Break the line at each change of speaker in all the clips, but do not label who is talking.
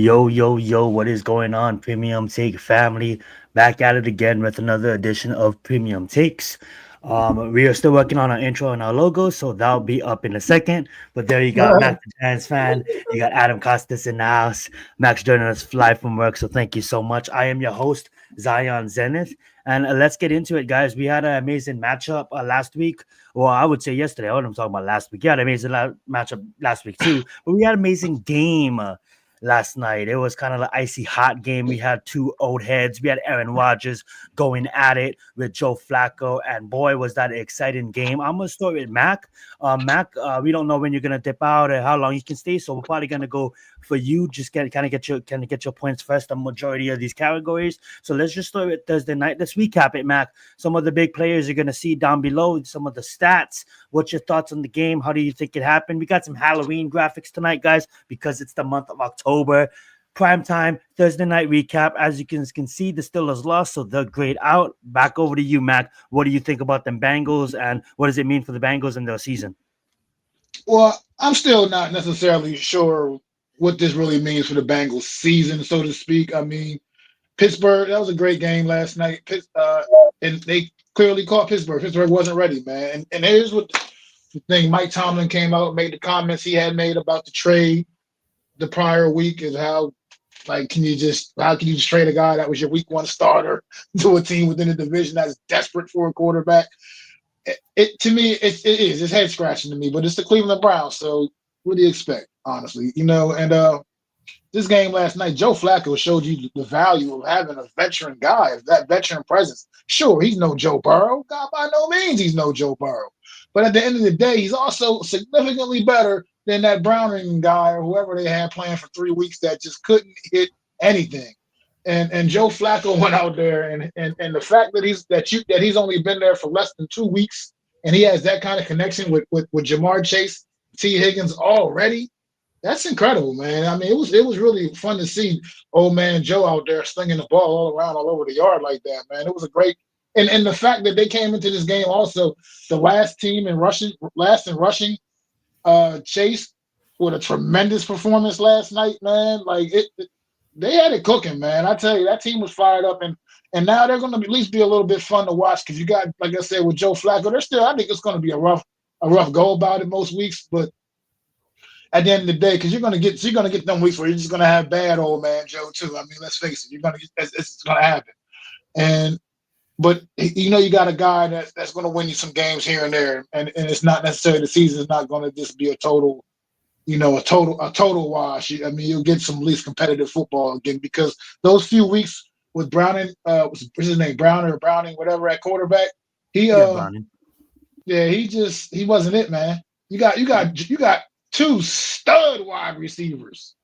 Yo, yo, yo, what is going on, Premium Take family? Back at it again with another edition of Premium Takes. We are still working on our intro and our logo, so that'll be up in a second. But there you got Macdagiantsfan, you got Adam Coastas in the house, Max joining us live from work, so thank you so much. I am your host, Zion Zenith, and let's get into it, guys. We had an amazing matchup last week. Well, I would say yesterday. I wasn't talking about last week. Yeah, an amazing matchup last week too, but we had an amazing game. Last night. It was kind of an icy hot game. We had two old heads. We had Aaron Rodgers going at it with Joe Flacco, and boy, was that an exciting game. I'm gonna start with Mac. Mac, we don't know when you're gonna dip out or how long you can stay, so we're probably gonna go for you. Just get your points first. The majority of these categories. So let's just start with Thursday night. Let's recap it, Mac. Some of the big players you're gonna see down below. Some of the stats. What's your thoughts on the game? How do you think it happened? We got some Halloween graphics tonight, guys, because it's the month of October. Prime time, Thursday night recap. As you can see, the Steelers lost, so they're grayed out. Back over to you, Mac. What do you think about them Bengals, and what does it mean for the Bengals and their season?
Well, I'm still not necessarily sure what this really means for the Bengals season, so to speak. I mean, Pittsburgh, that was a great game last night. And they clearly caught Pittsburgh. Pittsburgh wasn't ready, man. And here's what the thing. Mike Tomlin came out, made the comments he had made about the trade the prior week is how, like, how can you just trade a guy that was your week one starter to a team within the division that's desperate for a quarterback? To me, it is. It's head scratching to me, but it's the Cleveland Browns. So what do you expect, honestly? And this game last night, Joe Flacco showed you the value of having a veteran guy, that veteran presence. Sure, he's no Joe Burrow. God, by no means he's no Joe Burrow. But at the end of the day, he's also significantly better than that Browning guy or whoever they had playing for 3 weeks that just couldn't hit anything. And Joe Flacco went out there, and the fact that he's only been there for less than 2 weeks, and he has that kind of connection with Jamar Chase, T. Higgins already. That's incredible, man. I mean, it was really fun to see old man Joe out there slinging the ball all around, all over the yard like that, man. It was a great, and the fact that they came into this game also the last in rushing, Chase with a tremendous performance last night, man. Like they had it cooking, man. I tell you, that team was fired up, and now they're going to at least be a little bit fun to watch because you got, like I said, with Joe Flacco, they're still. I think it's going to be a rough go about it most weeks, but at the end of the day, because you're gonna get them weeks where you're just gonna have bad old man Joe too. I mean, let's face it, it's gonna happen. But you got a guy that's gonna win you some games here and there, and it's not necessarily the season is not gonna just be a total wash. I mean, you'll get some at least competitive football again because those few weeks with Browning, what's his name, Browning, whatever at quarterback, he
Browning.
yeah, he wasn't it, man. You got two stud wide receivers,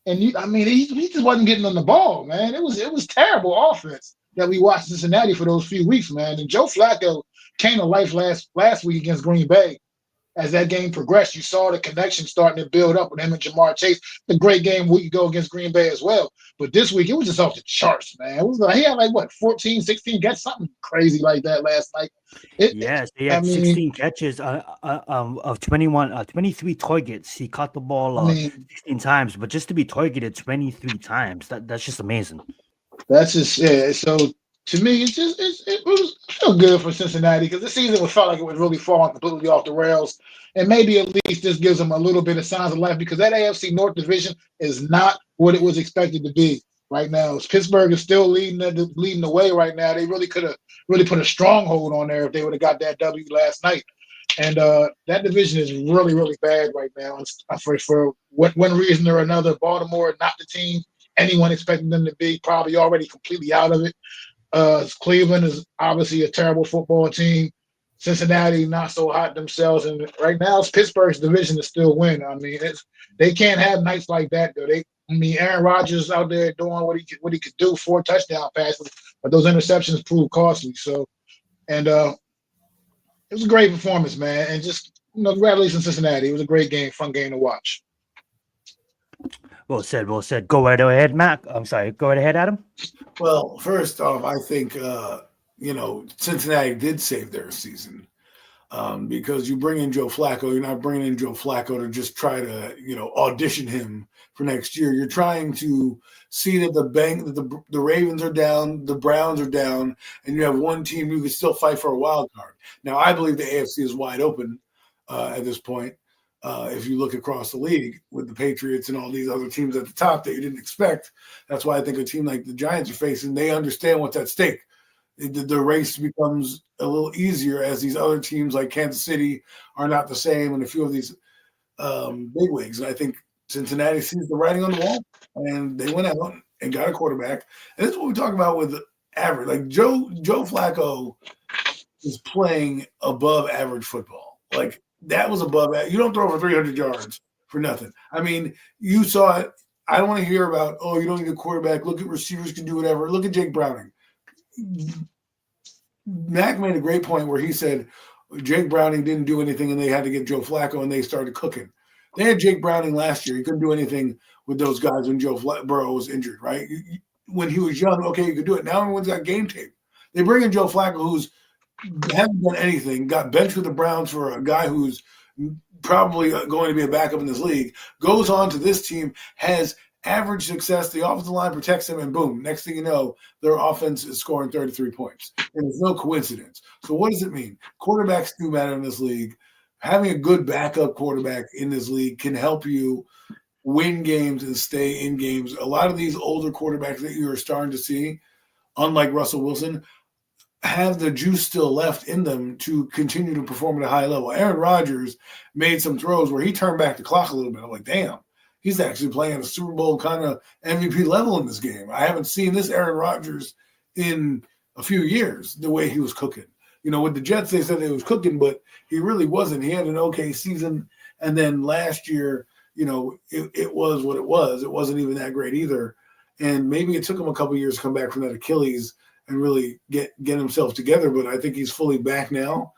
and he just wasn't getting on the ball, man. It was terrible offense that we watched Cincinnati for those few weeks, man. And Joe Flacco came to life last week against Green Bay. As that game progressed, you saw the connection starting to build up with him and Jamar Chase. The great game week ago against Green Bay as well. But this week, it was just off the charts, man. It was like he had 14, 16, get something crazy like that last night.
Yes, he had 16 catches of 23 targets. He caught the ball 16 times, but just to be targeted 23 times, that's just amazing.
That's just So to me, it was still good for Cincinnati because the season felt like it was really falling completely off the rails, and maybe at least this gives them a little bit of signs of life because that AFC North division is not what it was expected to be right now. Pittsburgh is still leading the way right now. They really could have put a stronghold on there if they would have got that W last night. And that division is really, really bad right now. For one reason or another, Baltimore not the team anyone expected them to be, probably already completely out of it. Cleveland is obviously a terrible football team. Cincinnati not so hot themselves, and right now it's Pittsburgh's division to still win. I mean, they can't have nights like that, though. Aaron Rodgers out there doing what he could do, 4 touchdown passes, but those interceptions proved costly. So, and it was a great performance, man. And just congratulations, Cincinnati. It was a great game, fun game to watch.
Well said. Well said. Go right ahead, Mac. I'm sorry. Go right ahead, Adam.
Well, first off, I think Cincinnati did save their season. because you bring in Joe Flacco, you're not bringing in Joe Flacco to just try to, audition him for next year. You're trying to see that the Ravens are down, the Browns are down, and you have one team who can still fight for a wild card. Now, I believe the AFC is wide open at this point. If you look across the league with the Patriots and all these other teams at the top that you didn't expect, that's why I think a team like the Giants are facing, they understand what's at stake. The race becomes a little easier as these other teams like Kansas City are not the same, and a few of these bigwigs. And I think Cincinnati sees the writing on the wall, and they went out and got a quarterback. And this is what we talk about with average. Like Joe Flacco is playing above average football. Like that was above. You don't throw for 300 yards for nothing. I mean, you saw it. I don't want to hear about, you don't need a quarterback. Look at receivers can do whatever. Look at Jake Browning. Mac made a great point where he said Jake Browning didn't do anything and they had to get Joe Flacco and they started cooking. They had Jake Browning last year. He couldn't do anything with those guys when Joe Burrow was injured, right? When he was young, okay, you could do it. Now everyone's got game tape. They bring in Joe Flacco, who's hasn't done anything, got benched with the Browns for a guy who's probably going to be a backup in this league, goes on to this team, has average success, the offensive line protects him, and boom, next thing you know, their offense is scoring 33 points. And it's no coincidence. So what does it mean? Quarterbacks do matter in this league. Having a good backup quarterback in this league can help you win games and stay in games. A lot of these older quarterbacks that you are starting to see, unlike Russell Wilson, have the juice still left in them to continue to perform at a high level. Aaron Rodgers made some throws where he turned back the clock a little bit. I'm like, damn. He's actually playing at a Super Bowl kind of MVP level in this game. I haven't seen this Aaron Rodgers in a few years, the way he was cooking. With the Jets, they said he was cooking, but he really wasn't. He had an okay season. And then last year, it was what it was. It wasn't even that great either. And maybe it took him a couple of years to come back from that Achilles and really get himself together. But I think he's fully back now.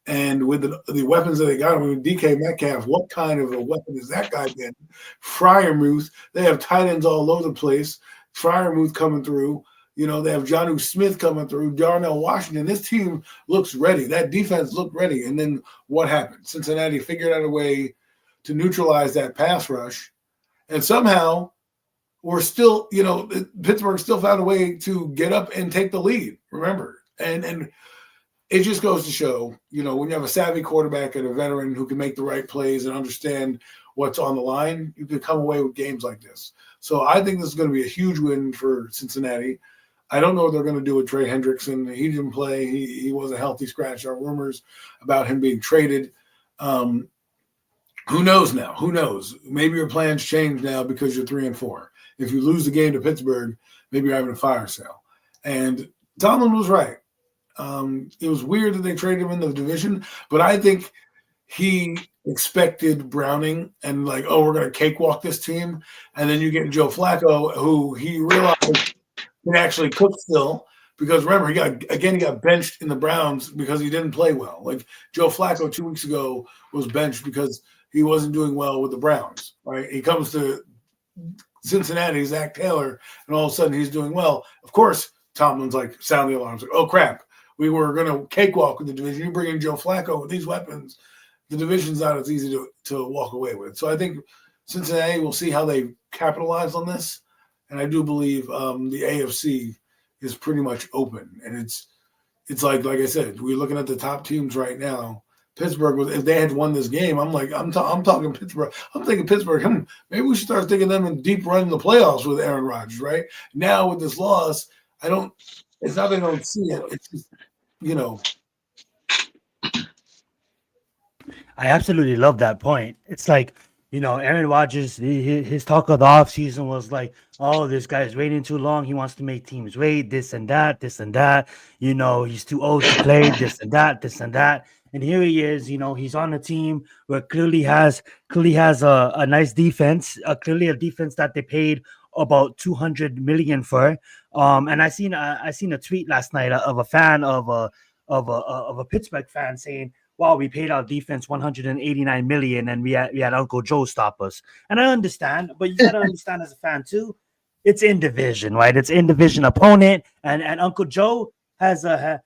And with the weapons that they got, DK Metcalf, what kind of a weapon is that guy been? Freiermuth, they have tight ends all over the place. Freiermuth coming through. They have Jonnu Smith coming through. Darnell Washington. This team looks ready. That defense looked ready. And then what happened? Cincinnati figured out a way to neutralize that pass rush. And somehow we're still, Pittsburgh still found a way to get up and take the lead, remember. And it just goes to show, when you have a savvy quarterback and a veteran who can make the right plays and understand what's on the line, you can come away with games like this. So I think this is going to be a huge win for Cincinnati. I don't know what they're going to do with Trey Hendrickson. He didn't play. He wasn't healthy scratch. There are rumors about him being traded. Who knows now? Who knows? Maybe your plans change now because you're 3-4. If you lose the game to Pittsburgh, maybe you're having a fire sale. And Tomlin was right. It was weird that they traded him in the division, but I think he expected Browning and like, we're going to cakewalk this team. And then you get Joe Flacco, who he realized can actually cook still, because remember, he got benched in the Browns because he didn't play well. Like Joe Flacco 2 weeks ago was benched because he wasn't doing well with the Browns, right? He comes to Cincinnati, Zach Taylor, and all of a sudden he's doing well. Of course, Tomlin's like, sound the alarms, like, oh crap. We were going to cakewalk with the division. You bring in Joe Flacco with these weapons, the division's not as easy to walk away with. So I think Cincinnati will see how they capitalize on this. And I do believe the AFC is pretty much open. And it's like I said, we're looking at the top teams right now. Pittsburgh, if they had won this game, I'm talking Pittsburgh. I'm thinking Pittsburgh, maybe we should start thinking them in deep run in the playoffs with Aaron Rodgers, right? Now with this loss, it's not that I don't see it. It's just,
I absolutely love that point. It's like, Aaron Rodgers, his talk of the offseason was like, oh, this guy's waiting too long. He wants to make teams wait, this and that, this and that. He's too old to play, this and that, this and that. And here he is, he's on a team where clearly has a nice defense, clearly a defense that they paid about $200 million for. And I seen a tweet last night of a fan of a Pittsburgh fan saying, wow, we paid our defense $189 million and we had Uncle Joe stop us. And I understand, but you gotta understand as a fan too, it's in division, right? It's in division opponent, and Uncle Joe has a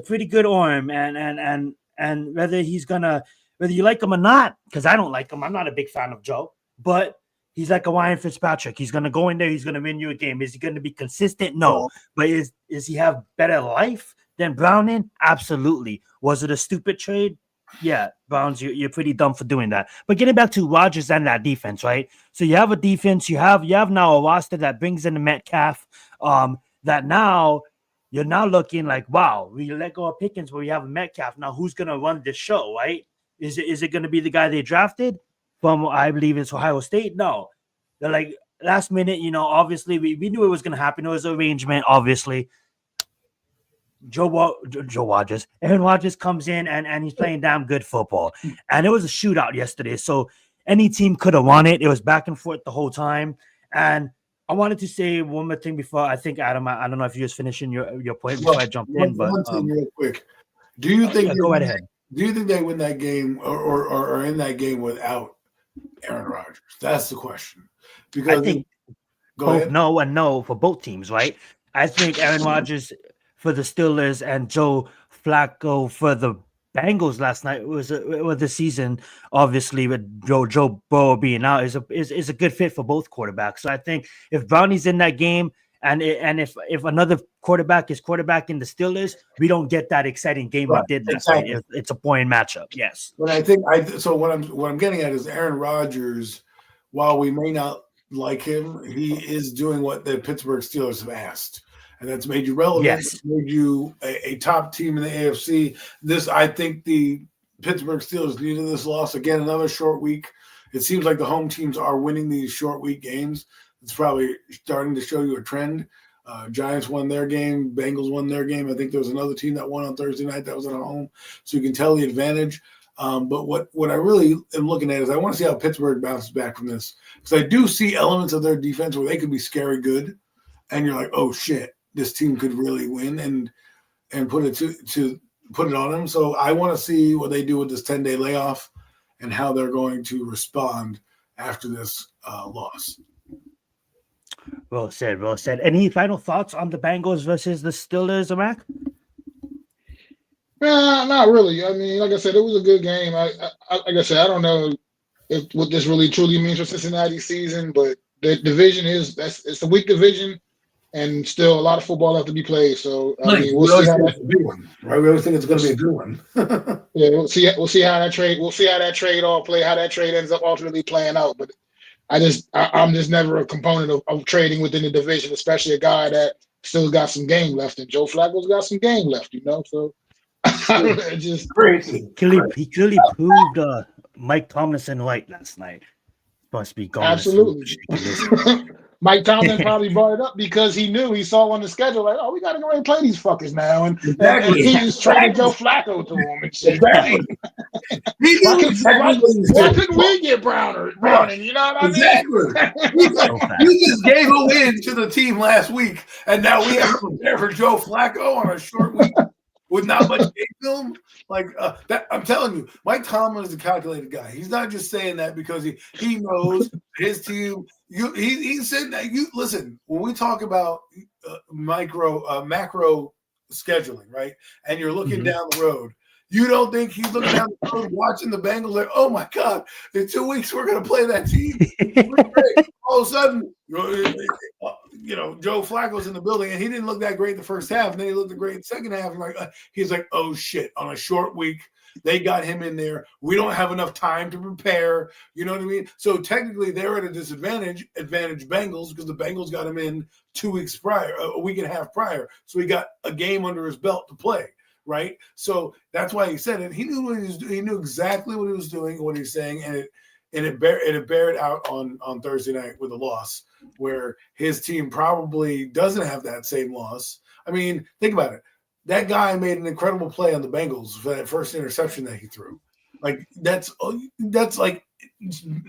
pretty good arm, and And whether you like him or not, because I don't like him, I'm not a big fan of Joe, but he's like a Ryan Fitzpatrick. He's gonna go in there, he's gonna win you a game. Is he gonna be consistent? No. But is he have better life than Browning? Absolutely. Was it a stupid trade? Yeah, Browns, you're pretty dumb for doing that. But getting back to Rodgers and that defense, right? So you have a defense, you have now a roster that brings in the Metcalf, that now you're now looking like, wow, we let go of Pickens, but we have a Metcalf. Now who's gonna run this show, right? Is it gonna be the guy they drafted from, I believe it's Ohio State? No. They're like last minute, obviously we knew it was gonna happen. It was an arrangement, obviously. Aaron Rodgers comes in and he's playing damn good football. And it was a shootout yesterday. So any team could have won it. It was back and forth the whole time. And I wanted to say one more thing before, I think, Adam, I don't know if you're just finishing your point before I jumped in, but
real quick. Do you think
go right ahead.
Do you think they win that game or are in that game without Aaron Rodgers? That's the question. Because
I think both no and no for both teams, right? I think Aaron Rodgers for the Steelers and Joe Flacco for the Bengals last night was the season, obviously, with Joe Burrow being out is a good fit for both quarterbacks. So I think if Brownie's in that game and if another quarterback is quarterbacking the Steelers, we don't get that exciting game we did last night. It's a boring matchup. Yes.
But I think so what I'm getting at is Aaron Rodgers, while we may not like him, he is doing what the Pittsburgh Steelers have asked. And that's made you relevant.
Yes.
It's made you a top team in the AFC. I think the Pittsburgh Steelers needed this loss. Again, another short week. It seems like the home teams are winning these short week games. It's probably starting to show you a trend. Giants won their game. Bengals won their game. I think there was another team that won on Thursday night that was at home. So you can tell the advantage. But what I really am looking at is I want to see how Pittsburgh bounces back from this. Because I do see elements of their defense where they could be scary good. And you're like, oh, shit. This team could really win and put it on them. So I want to see what they do with this 10-day layoff and how they're going to respond after this loss.
Well said. Well said. Any final thoughts on the Bengals versus the Steelers, Mac?
Not really. I mean, like I said, it was a good game. Like I said, I don't know what this really truly means for Cincinnati's season, but the division it's a weak division. And still a lot of football left to be played. So I mean, we'll see how that
big one, right? We always think it's going to be a good one.
Yeah, we'll see how that trade. We'll see how that trade how that trade ends up ultimately playing out. But I'm just never a component of trading within the division, especially a guy that still got some game left, and Joe Flacco's got some game left. So just
crazy.
He clearly proved Mike Tomlinson right last night. Must be gone.
Absolutely. Mike Tomlin probably brought it up because he saw on the schedule, like, oh, we got to go and play these fuckers now. And he just traded Joe Flacco to him and shit. Exactly. Why couldn't we get Browning? You know what I mean?
Exactly. You just gave a win to the team last week, and now we have to prepare for Joe Flacco on a short week with not much game film. Like that, I'm telling you, Mike Tomlin is a calculated guy. He's not just saying that because he knows his team. He said that listen, when we talk about macro scheduling, right? And you're looking down the road, you don't think he's looking down the road watching the Bengals like, oh my God, in 2 weeks we're gonna play that team. All of a sudden, Joe Flacco's in the building and he didn't look that great the first half, and then he looked great in the second half. And he's like, oh shit, on a short week. They got him in there. We don't have enough time to prepare. You know what I mean? So technically they're at a advantage Bengals, because the Bengals got him in 2 weeks prior, a week and a half prior. So he got a game under his belt to play, right? So that's why he said it. He knew what he was doing. He knew exactly what he was doing, what he's saying, and it bared out on Thursday night with a loss, where his team probably doesn't have that same loss. I mean, think about it. That guy made an incredible play on the Bengals for that first interception that he threw. Like that's like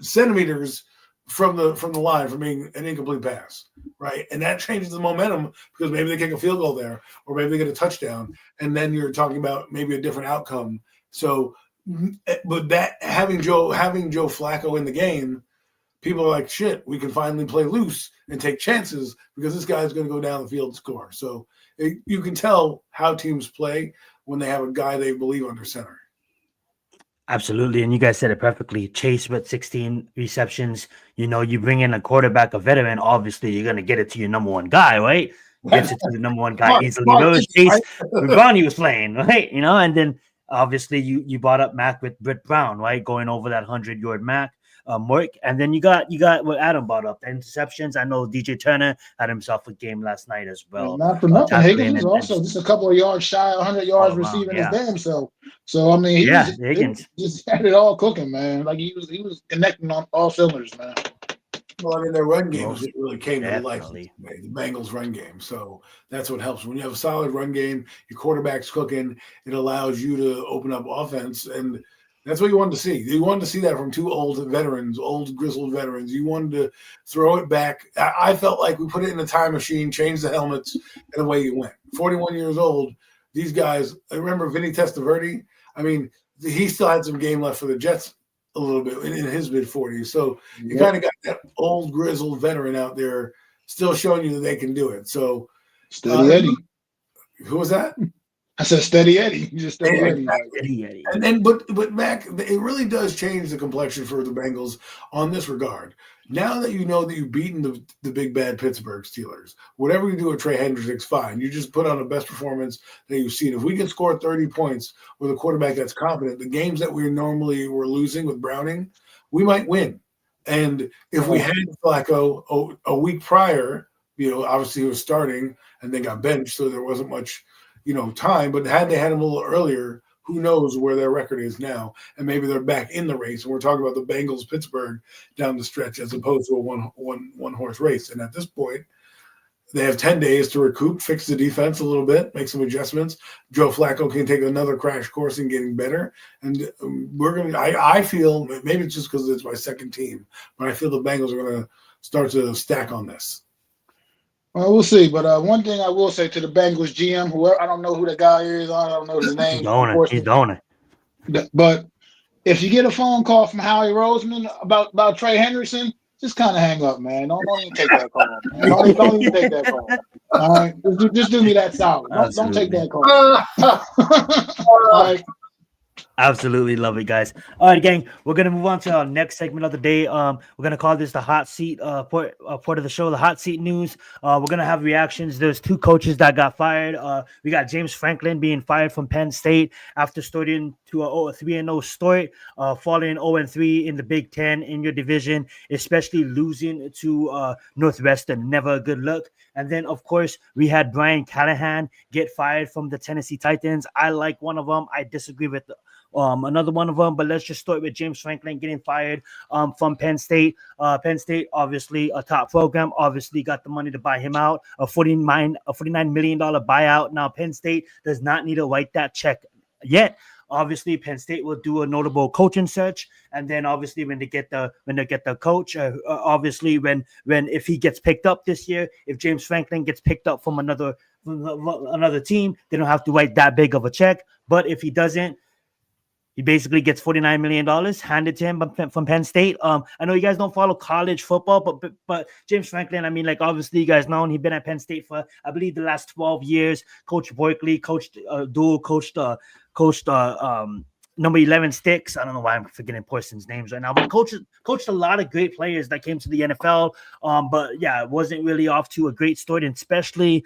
centimeters from the line from being an incomplete pass, right? And that changes the momentum because maybe they kick a field goal there, or maybe they get a touchdown, and then you're talking about maybe a different outcome. So, but that having Joe Flacco in the game, people are like, shit, we can finally play loose and take chances because this guy's going to go down the field and score. So you can tell how teams play when they have a guy they believe under center.
Absolutely, and you guys said it perfectly. Chase with 16 receptions. You bring in a quarterback, a veteran. Obviously, you're gonna get it to your number one guy, right? Gets it to the number one guy easily.
Smart
It's
thinking,
Chase
right?
when Brownie was playing, right? And then obviously you brought up Mac with Britt Brown, right? Going over that 100-yard Mac work, and then you got what Adam brought up, the interceptions. I know DJ Turner had himself a game last night as
And
well,
not for nothing, Higgins
tackling
was
and
also just a couple of yards shy, 100
all
yards
around.
receiving his
Yeah,
damn self. So I mean,
yeah, Higgins.
just had it all cooking, man. Like he was connecting on all cylinders, man.
Well, I mean, their run game is
Most
what really came to life
definitely.
today, the Bengals' run game. So that's what helps. When you have a solid run game, your quarterback's cooking, it allows you to open up offense. And that's what you wanted to see. You wanted to see that from two old veterans, old grizzled veterans. You wanted to throw it back. I felt like we put it in a time machine, changed the helmets, and away you went. 41 years old, these guys, I remember Vinny Testaverde. I mean, he still had some game left for the Jets a little bit in his mid-40s. So you kind of got that old grizzled veteran out there still showing you that they can do it. So
Steady Eddie.
Who was that?
I said Steady Eddie. Just Steady Eddie.
Exactly. And then but Mac, it really does change the complexion for the Bengals on this regard. Now that you know that you've beaten the big bad Pittsburgh Steelers, whatever you do with Trey Hendrick's fine. You just put on the best performance that you've seen. If we can score 30 points with a quarterback that's competent, the games that we normally were losing with Browning, we might win. And if we had Flacco a week prior, obviously he was starting and they got benched, so there wasn't much, time. But had they had him a little earlier, who knows where their record is now? And maybe they're back in the race. And we're talking about the Bengals Pittsburgh down the stretch as opposed to a one horse race. And at this point, they have 10 days to recoup, fix the defense a little bit, make some adjustments. Joe Flacco can take another crash course in getting better. And I feel, maybe it's just because it's my second team, but I feel the Bengals are going to start to stack on this.
Well, we'll see. But one thing I will say to the Bengals GM, whoever, I don't know who the guy is. I don't know his name.
He's doing it.
But if you get a phone call from Howie Roseman about Trey Hendrickson, just kind of hang up, man. Don't even take that call, man. Don't even take that call. All right, just do me that solid. Don't take that call. All right.
Absolutely love it, guys. All right, gang. We're gonna move on to our next segment of the day. We're gonna call this the hot seat part of the show, the hot seat news. We're gonna have reactions. There's two coaches that got fired. We got James Franklin being fired from Penn State after starting to a 3-0 start, falling 0-3 in the Big Ten in your division, especially losing to Northwestern. Never a good look. And then, of course, we had Brian Callahan get fired from the Tennessee Titans. I like one of them. I disagree with another one of them, but let's just start with James Franklin getting fired from Penn State. Penn State, obviously a top program, obviously got the money to buy him out, a $49 million buyout. Now Penn State does not need to write that check yet. Obviously, Penn State will do a notable coaching search, and then obviously when they get the coach, obviously if he gets picked up this year, if James Franklin gets picked up from another team, they don't have to write that big of a check. But if he doesn't, he basically gets $49 million handed to him from Penn State. I know you guys don't follow college football, but James Franklin, I mean, like, obviously you guys know he's been at Penn State for, I believe, the last 12 years. Coach Barkley, coached number 11 Sticks. I don't know why I'm forgetting person's names right now, but coached a lot of great players that came to the NFL. But yeah, it wasn't really off to a great start, and especially,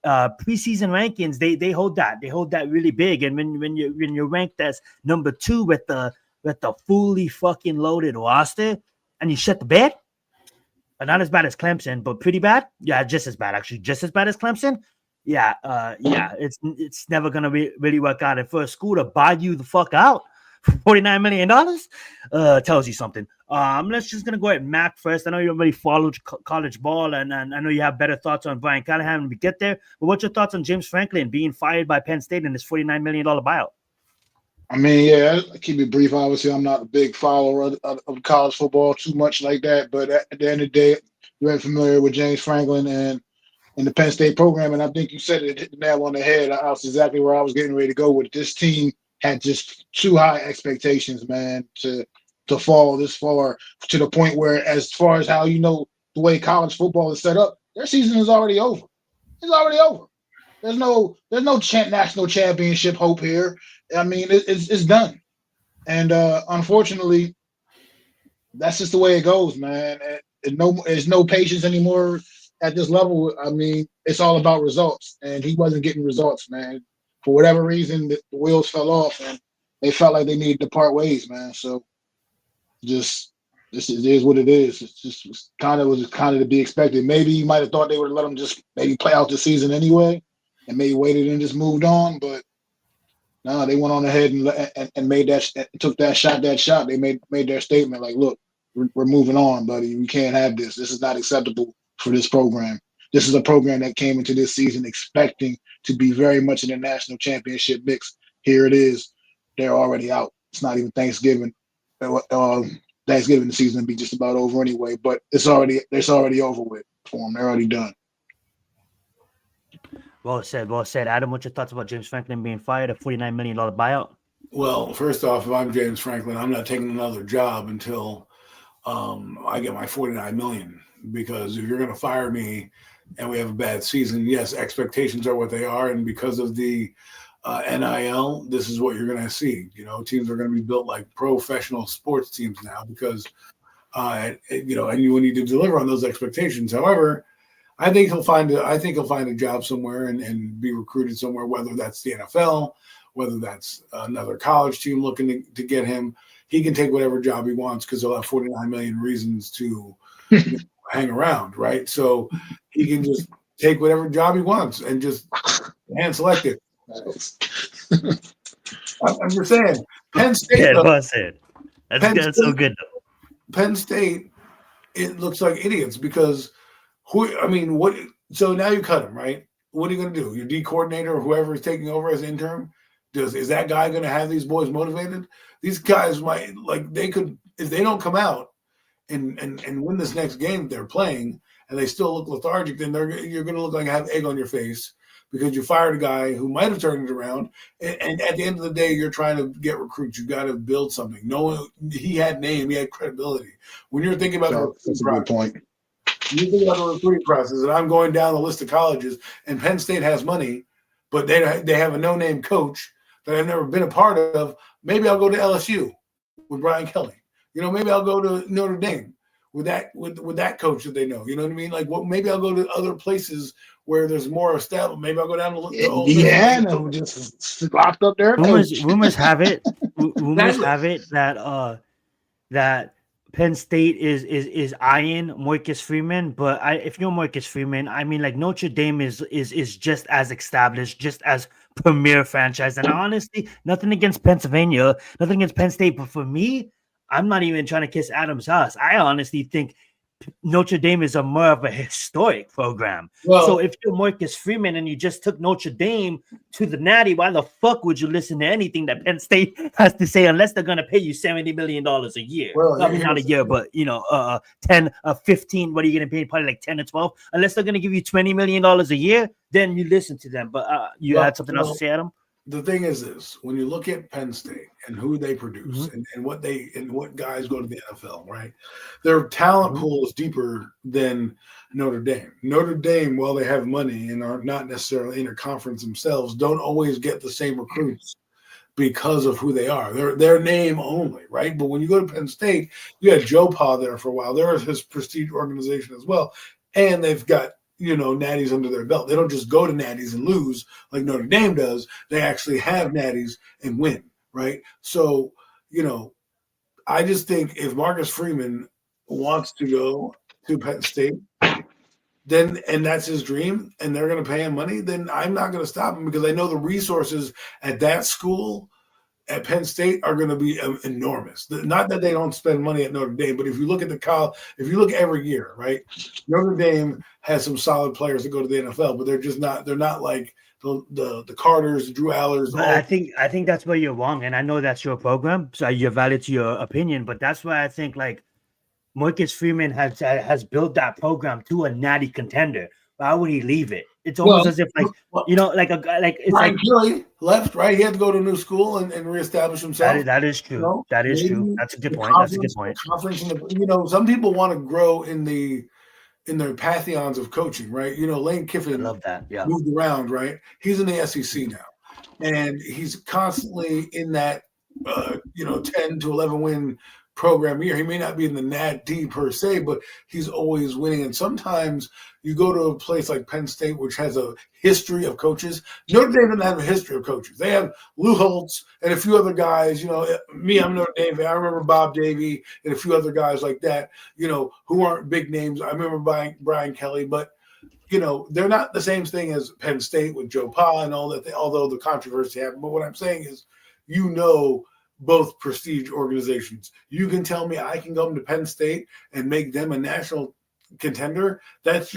preseason rankings, they hold that really big. And when you're ranked as number 2 with the fully fucking loaded roster, and you shut the bed, but not as bad as Clemson, but pretty bad. Yeah, just as bad as Clemson. Yeah, it's never gonna really work out. And for a school to buy you the fuck out for $49 million, tells you something. Let's just gonna go at Mac first. I know you already followed college ball, and I know you have better thoughts on Brian Callahan when we get there. But what's your thoughts on James Franklin being fired by Penn State and his $49 million buyout?
I mean, yeah, I'll keep it brief. Obviously, I'm not a big follower of college football too much like that. But at the end of the day, you're very familiar with James Franklin and the Penn State program, and I think you said it, hit the nail on the head. That's exactly where I was getting ready to go with. This team had just too high expectations, man, to fall this far, to the point where, as far as how the way college football is set up, their season is already over. It's already over. There's no national championship hope here. I mean, it's done. And unfortunately, that's just the way it goes, man. There's no patience anymore at this level. I mean, it's all about results, and he wasn't getting results, man. For whatever reason, the wheels fell off, and they felt like they needed to part ways, man. So just this is what it is. It's just was kind of to be expected. Maybe you might have thought they would let him just maybe play out the season anyway, and maybe waited and just moved on, but. No, they went on ahead and made took that shot. They made their statement like, look, we're moving on, buddy. We can't have this. This is not acceptable for this program. This is a program that came into this season expecting to be very much in the national championship mix. Here it is. They're already out. It's not even Thanksgiving. Thanksgiving the season will be just about over anyway, but it's already over with for them. They're already done.
Well said. Well said. Adam, what's your thoughts about James Franklin being fired, a $49 million buyout?
Well, first off, if I'm James Franklin, I'm not taking another job until I get my $49 million. Because if you're going to fire me and we have a bad season, yes, expectations are what they are, and because of the NIL, this is what you're going to see. You know, teams are going to be built like professional sports teams now because and you need to deliver on those expectations. However, I think he'll find a job somewhere and be recruited somewhere, whether that's the NFL, whether that's another college team looking to get him. He can take whatever job he wants because he'll have 49 million reasons to hang around, right? So he can just take whatever job he wants and just hand select it. I'm just saying, Penn State.
Yeah, well said. That's so good though.
Penn State, it looks like idiots because. What? So now you cut him, right? What are you going to do? Your D coordinator or whoever is taking over as interim, is that guy going to have these boys motivated? These guys might they could if they don't come out and win this next game they're playing and they still look lethargic, then you're going to look like you have egg on your face because you fired a guy who might have turned it around. And at the end of the day, you're trying to get recruits. You got to build something. He had name, he had credibility. When you're thinking about
that's a good point.
You think about the recruiting process, and I'm going down the list of colleges, and Penn State has money, but they have a no-name coach that I've never been a part of. Maybe I'll go to LSU with Brian Kelly. Maybe I'll go to Notre Dame with that coach that they know. You know what I mean? Maybe I'll go to other places where there's more established. Maybe I'll go down to
Indiana, just locked up there.
Rumors have it. Rumors have it that Penn State is eyeing Marcus Freeman, but if you're Marcus Freeman, I mean, like Notre Dame is just as established, just as premier franchise. And honestly, nothing against Pennsylvania, nothing against Penn State, but for me, I'm not even trying to kiss Adam's ass. I honestly think Notre Dame is more of a historic program.
Well,
so if you're Marcus Freeman and you just took Notre Dame to the Natty, why the fuck would you listen to anything that Penn State has to say unless they're going to pay you $70 million a year?
Well,
I mean, not a year, but 10, 15, what are you going to pay? Probably like 10 or 12. Unless they're going to give you $20 million a year, then you listen to them. But you had something else to say, Adam?
The thing is this: when you look at Penn State and who they produce and what guys go to the NFL, right? Their talent pool is deeper than Notre Dame. Notre Dame, while they have money and are not necessarily interconference themselves, don't always get the same recruits because of who they are. They're their name only, right? But when you go to Penn State, you had Joe Pa there for a while. They're his prestige organization as well, and they've got natties under their belt. They don't just go to natties and lose like Notre Dame does. They actually have natties and win, right? So, I just think if Marcus Freeman wants to go to Penn State, and that's his dream, and they're going to pay him money, then I'm not going to stop him because I know the resources at that school at Penn State are going to be enormous. Not that they don't spend money at Notre Dame, but if you look at if you look every year, right? Notre Dame has some solid players that go to the NFL, but they're not like the Carters, the Drew Allers.
But I think that's where you're wrong, and I know that's your program, so you're valid to your opinion. But that's why I think like Marcus Freeman has built that program to a natty contender. Why would he leave it? It's almost as if like a guy like it's
Brian
like
Kelly left, right? He had to go to a new school and reestablish himself.
That is true. That is true. That's a good point. That's a good point.
Conference some people want to grow in the pantheons of coaching, right? Lane Kiffin
I love that. Yeah.
moved around, right? He's in the SEC now, and he's constantly in that 10 to 11 win program year. He may not be in the natty per se, but he's always winning. And sometimes you go to a place like Penn State, which has a history of coaches. Notre Dame doesn't have a history of coaches. They have Lou Holtz and a few other guys. I'm Notre Dame. I remember Bob Davie and a few other guys like that, who aren't big names. I remember Brian Kelly, but they're not the same thing as Penn State with Joe Pa and all that, although the controversy happened. But what I'm saying is, both prestige organizations. You can tell me I can go to Penn State and make them a national contender. That's,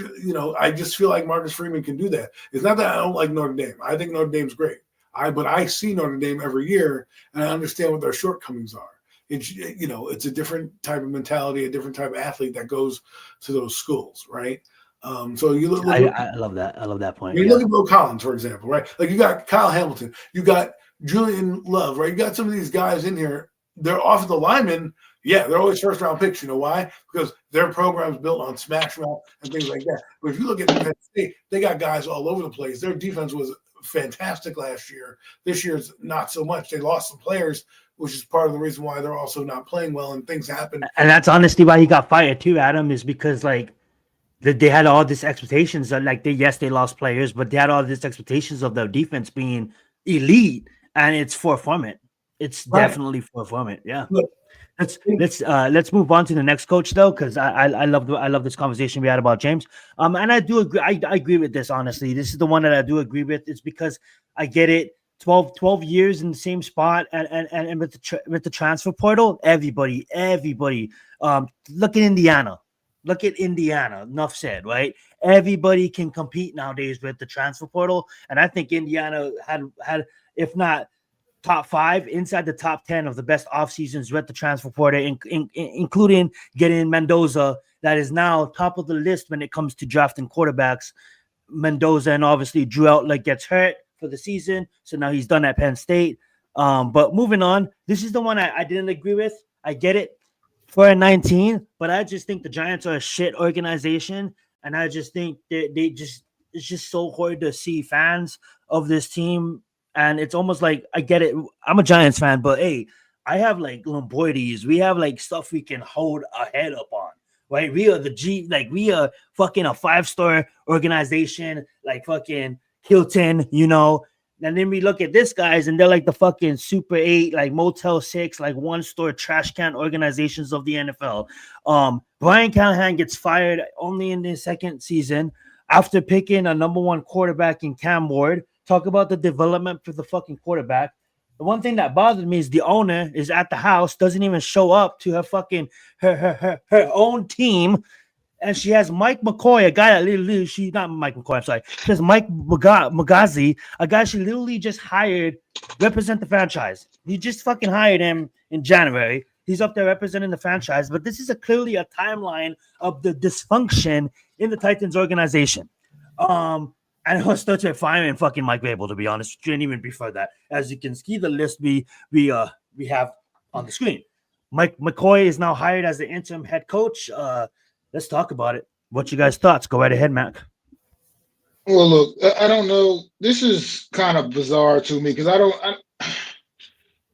I just feel like Marcus Freeman can do that. It's not that I don't like Notre Dame. I think Notre Dame's great. But I see Notre Dame every year, and I understand what their shortcomings are. It's a different type of mentality, a different type of athlete that goes to those schools, right? So you look.
I love that. I love that point.
You look at Bo Collins, for example, right? Like you got Kyle Hamilton, you got Julian Love, right? You got some of these guys in here. They're offensive linemen. Yeah, they're always first round picks. You know why? Because their program's built on smash mouth and things like that. But if you look at Penn State, they got guys all over the place. Their defense was fantastic last year. This year's not so much. They lost some players, which is part of the reason why they're also not playing well, and things happen.
And that's honestly why he got fired too, Adam, is because they had all these expectations that they lost players, but they had all these expectations of their defense being elite, and it's far from it. It's definitely far from it. Yeah.
Look,
let's move on to the next coach though, because I love this conversation we had about James. And I do agree. I agree with this, honestly. This is the one that I do agree with. It's because I get it. 12 years in the same spot, and with the transfer portal, everybody. Look at Indiana. Look at Indiana. Enough said, right? Everybody can compete nowadays with the transfer portal, and I think Indiana had if not top 5, inside the top 10 of the best off seasons with the transfer portal, including getting Mendoza, that is now top of the list when it comes to drafting quarterbacks. Mendoza, and obviously Drew Outlet gets hurt for the season, so now he's done at Penn State. But moving on, this is the one I didn't agree with. I get it for a 19, but I just think the Giants are a shit organization, and I just think it's just so hard to see fans of this team. And it's almost like, I get it. I'm a Giants fan, but hey, I have Lombardies. We have stuff we can hold our head up on, right? We are we are fucking a 5-star organization, fucking Hilton, And then we look at this guys, and they're like the fucking Super 8, Motel 6, 1-store trash can organizations of the NFL. Brian Callahan gets fired only in his second season after picking a number 1 quarterback in Cam Ward. Talk about the development for the fucking quarterback. The one thing that bothered me is the owner is at the house, doesn't even show up to her fucking her own team. And she has Mike McCoy, a guy that she's not Mike McCoy, I'm sorry. She has Mike Magazi, a guy she literally just hired represent the franchise. He just fucking hired him in January. He's up there representing the franchise. But this is clearly a timeline of the dysfunction in the Titans organization. And it was such a firing fucking Mike Vrabel, to be honest. Didn't even prefer that. As you can see, the list we have on the screen. Mike McCoy is now hired as the interim head coach. Let's talk about it. What's your guys' thoughts? Go right ahead, Mac.
Well, look, I don't know. This is kind of bizarre to me because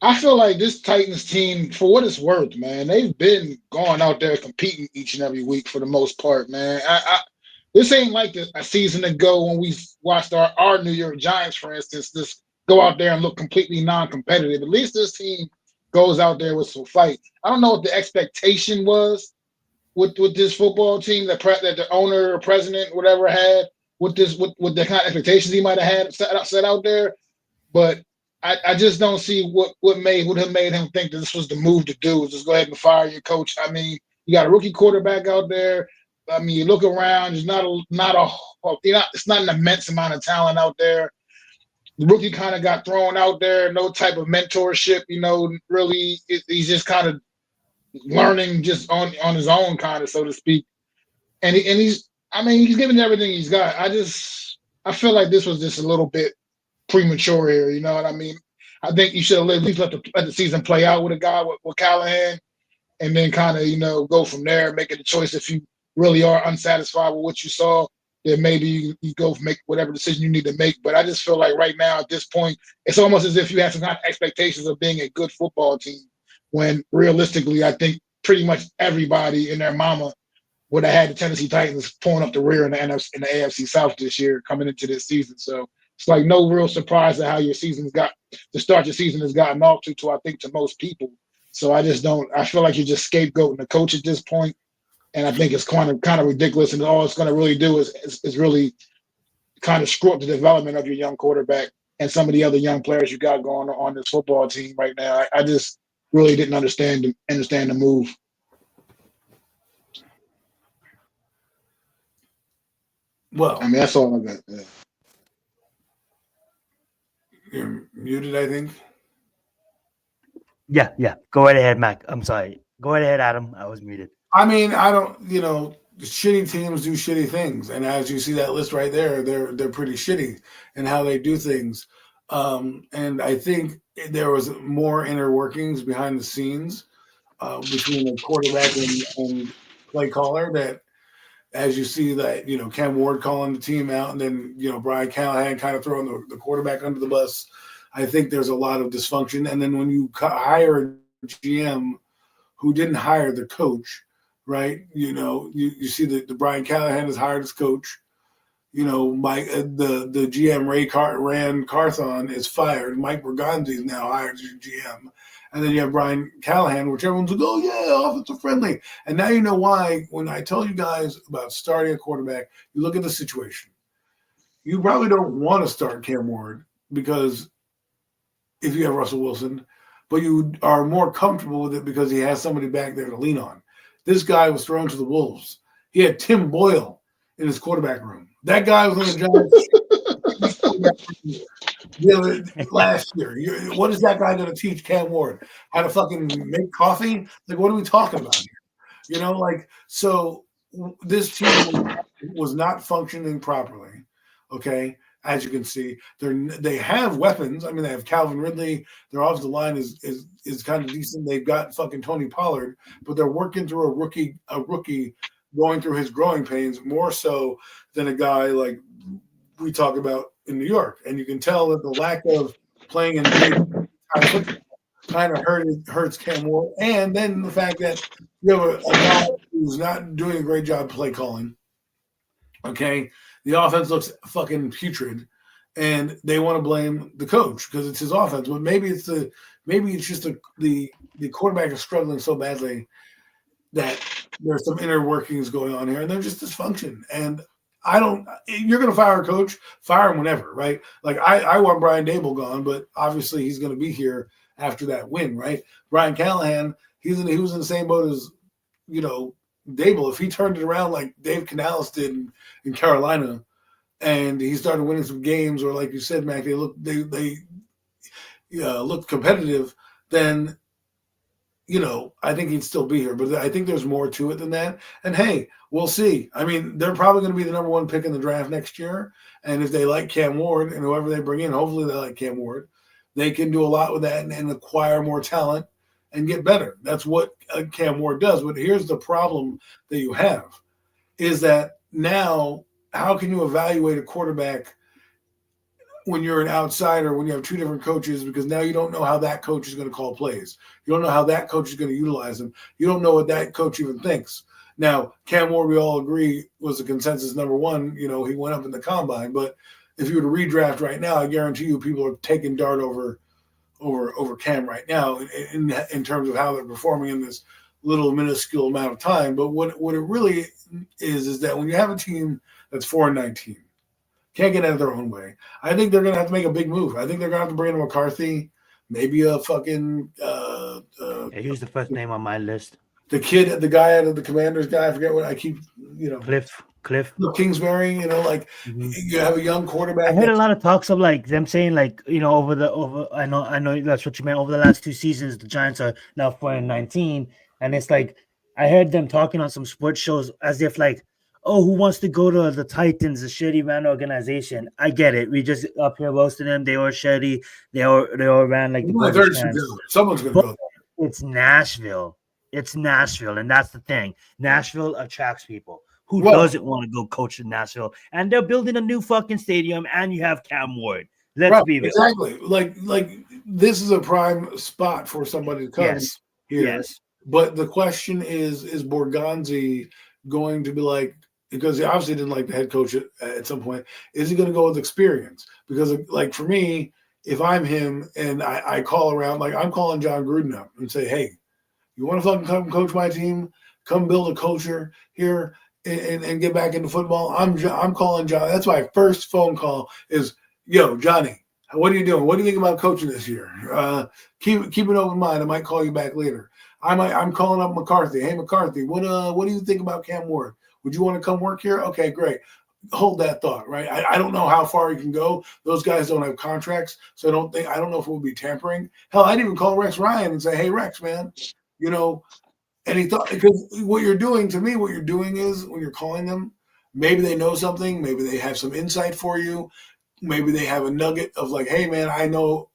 I feel like this Titans team, for what it's worth, man, they've been going out there competing each and every week for the most part, man. This ain't like a season ago when we watched our New York Giants, for instance, just go out there and look completely non-competitive. At least this team goes out there with some fight. I don't know what the expectation was with this football team that the owner or president, whatever, had with the kind of expectations he might have had set out there. But I just don't see what made him think that this was the move to do, is just go ahead and fire your coach. I mean, you got a rookie quarterback out there. I mean, you look around, there's it's not an immense amount of talent out there. The rookie kind of got thrown out there, no type of mentorship, really. He's just kind of learning just on his own, kind of, so to speak. And he's giving everything he's got. I feel like this was just a little bit premature here, you know what I mean? I think you should have at least let the season play out with a guy with Callahan, and then kind of, go from there, making the choice if you really are unsatisfied with what you saw. then maybe you go make whatever decision you need to make. But I just feel like right now at this point, it's almost as if you have some kind of expectations of being a good football team, when realistically, I think pretty much everybody and their mama would have had the Tennessee Titans pulling up the rear in the AFC South this year coming into this season. So it's like no real surprise at how your season's got the start your season has gotten off to I think to most people. So I just don't. I feel like you're just scapegoating the coach at this point, and I think it's kind of ridiculous. And all it's going to really do is really kind of screw up the development of your young quarterback and some of the other young players you got going on this football team right now. I just really didn't understand the move.
Well,
I mean, that's all I got. Yeah.
You're muted, I think.
Yeah. Go right ahead, Mac. I'm sorry. Go right ahead, Adam. I was muted.
I mean, I don't, shitty teams do shitty things, and as you see that list right there, they're pretty shitty in how they do things. And I think there was more inner workings behind the scenes between the quarterback and play caller that, as you see that, Cam Ward calling the team out, and then, Brian Callahan kind of throwing the quarterback under the bus. I think there's a lot of dysfunction. And then when you hire a GM who didn't hire the coach, right? You see that the Brian Callahan has hired his coach. Mike, the GM Rand Carthon is fired. Mike Berganti is now hired as your GM. And then you have Brian Callahan, which everyone's like, oh, yeah, offensive friendly. And now you know why. When I tell you guys about starting a quarterback, you look at the situation. You probably don't want to start Cam Ward because if you have Russell Wilson, but you are more comfortable with it because he has somebody back there to lean on. This guy was thrown to the wolves. He had Tim Boyle in his quarterback room. That guy was on the Giants last year. What is that guy going to teach Cam Ward? How to fucking make coffee? Like, what are we talking about here? So this team was not functioning properly, okay? As you can see, they have weapons. I mean, they have Calvin Ridley. Their offensive line is kind of decent. They've got fucking Tony Pollard, but they're working through a rookie going through his growing pains more so than a guy like we talk about in New York. And you can tell that the lack of playing in football kind of hurts Cam Ward. And then the fact that you have a guy who's not doing a great job play calling. Okay. The offense looks fucking putrid, and they want to blame the coach because it's his offense. But maybe it's just the quarterback is struggling so badly that there's some inner workings going on here, and they're just dysfunction. And you're going to fire a coach, fire him whenever, right? Like I want Brian Dable gone, but obviously he's going to be here after that win, right? Brian Callahan, he was in the same boat as, Dable. If he turned it around like Dave Canales did in Carolina, and he started winning some games, or like you said, Mac, they looked competitive, then I think he'd still be here. But I think there's more to it than that. And hey, we'll see. I mean, they're probably going to be the number one pick in the draft next year. And if they like Cam Ward and whoever they bring in, hopefully they like Cam Ward, they can do a lot with that and acquire more talent and get better. That's what Cam Ward does. But here's the problem that you have is that now, how can you evaluate a quarterback when you're an outsider, when you have two different coaches, because now you don't know how that coach is going to call plays. You don't know how that coach is going to utilize them. You don't know what that coach even thinks. Now, Cam Ward, we all agree, was the consensus number one. He went up in the combine. But if you were to redraft right now, I guarantee you people are taking Dart over Cam right now in terms of how they're performing in this little minuscule amount of time. But what it really is that when you have a team that's 4-19, can't get out of their own way, I think they're going to have to make a big move. I think they're going to have to bring in McCarthy, maybe a fucking
here's the first name on my list.
The guy out of the Commanders guy, I forget what I keep,
Cliff
Kingsbury, You have a young quarterback.
I heard a lot of talks of like them saying like, I know that's what you meant. Over the last 2 seasons, the Giants are now 4-19, and it's like I heard them talking on some sports shows as if like, oh, who wants to go to the Titans, a shitty man organization? I get it. We just up here roasting them. They were shitty. They all ran like the
Someone's going to go.
It's Nashville. And that's the thing. Nashville attracts people. Who doesn't want to go coach in Nashville? And they're building a new fucking stadium, and you have Cam Ward. Let's be real.
Exactly. Like this is a prime spot for somebody to come here.
Yes.
But the question is Borgonzi going to be like, because he obviously didn't like the head coach at some point, is he going to go with experience? Because like for me, if I'm him and I call around, like I'm calling John Gruden up and say, hey, you want to fucking come coach my team? Come build a culture here and get back into football. I'm calling John. That's my first phone call is, yo, Johnny, what are you doing? What do you think about coaching this year? Keep an open mind. I might call you back later. I'm calling up McCarthy. Hey, McCarthy, what do you think about Cam Ward? Would you want to come work here? Okay, great. Hold that thought, right? I don't know how far you can go. Those guys don't have contracts, so I don't know if it would be tampering. Hell, I'd even call Rex Ryan and say, hey, Rex, man, and he thought, because what you're doing is when you're calling them, maybe they know something, maybe they have some insight for you. Maybe they have a nugget of like, hey man, I don't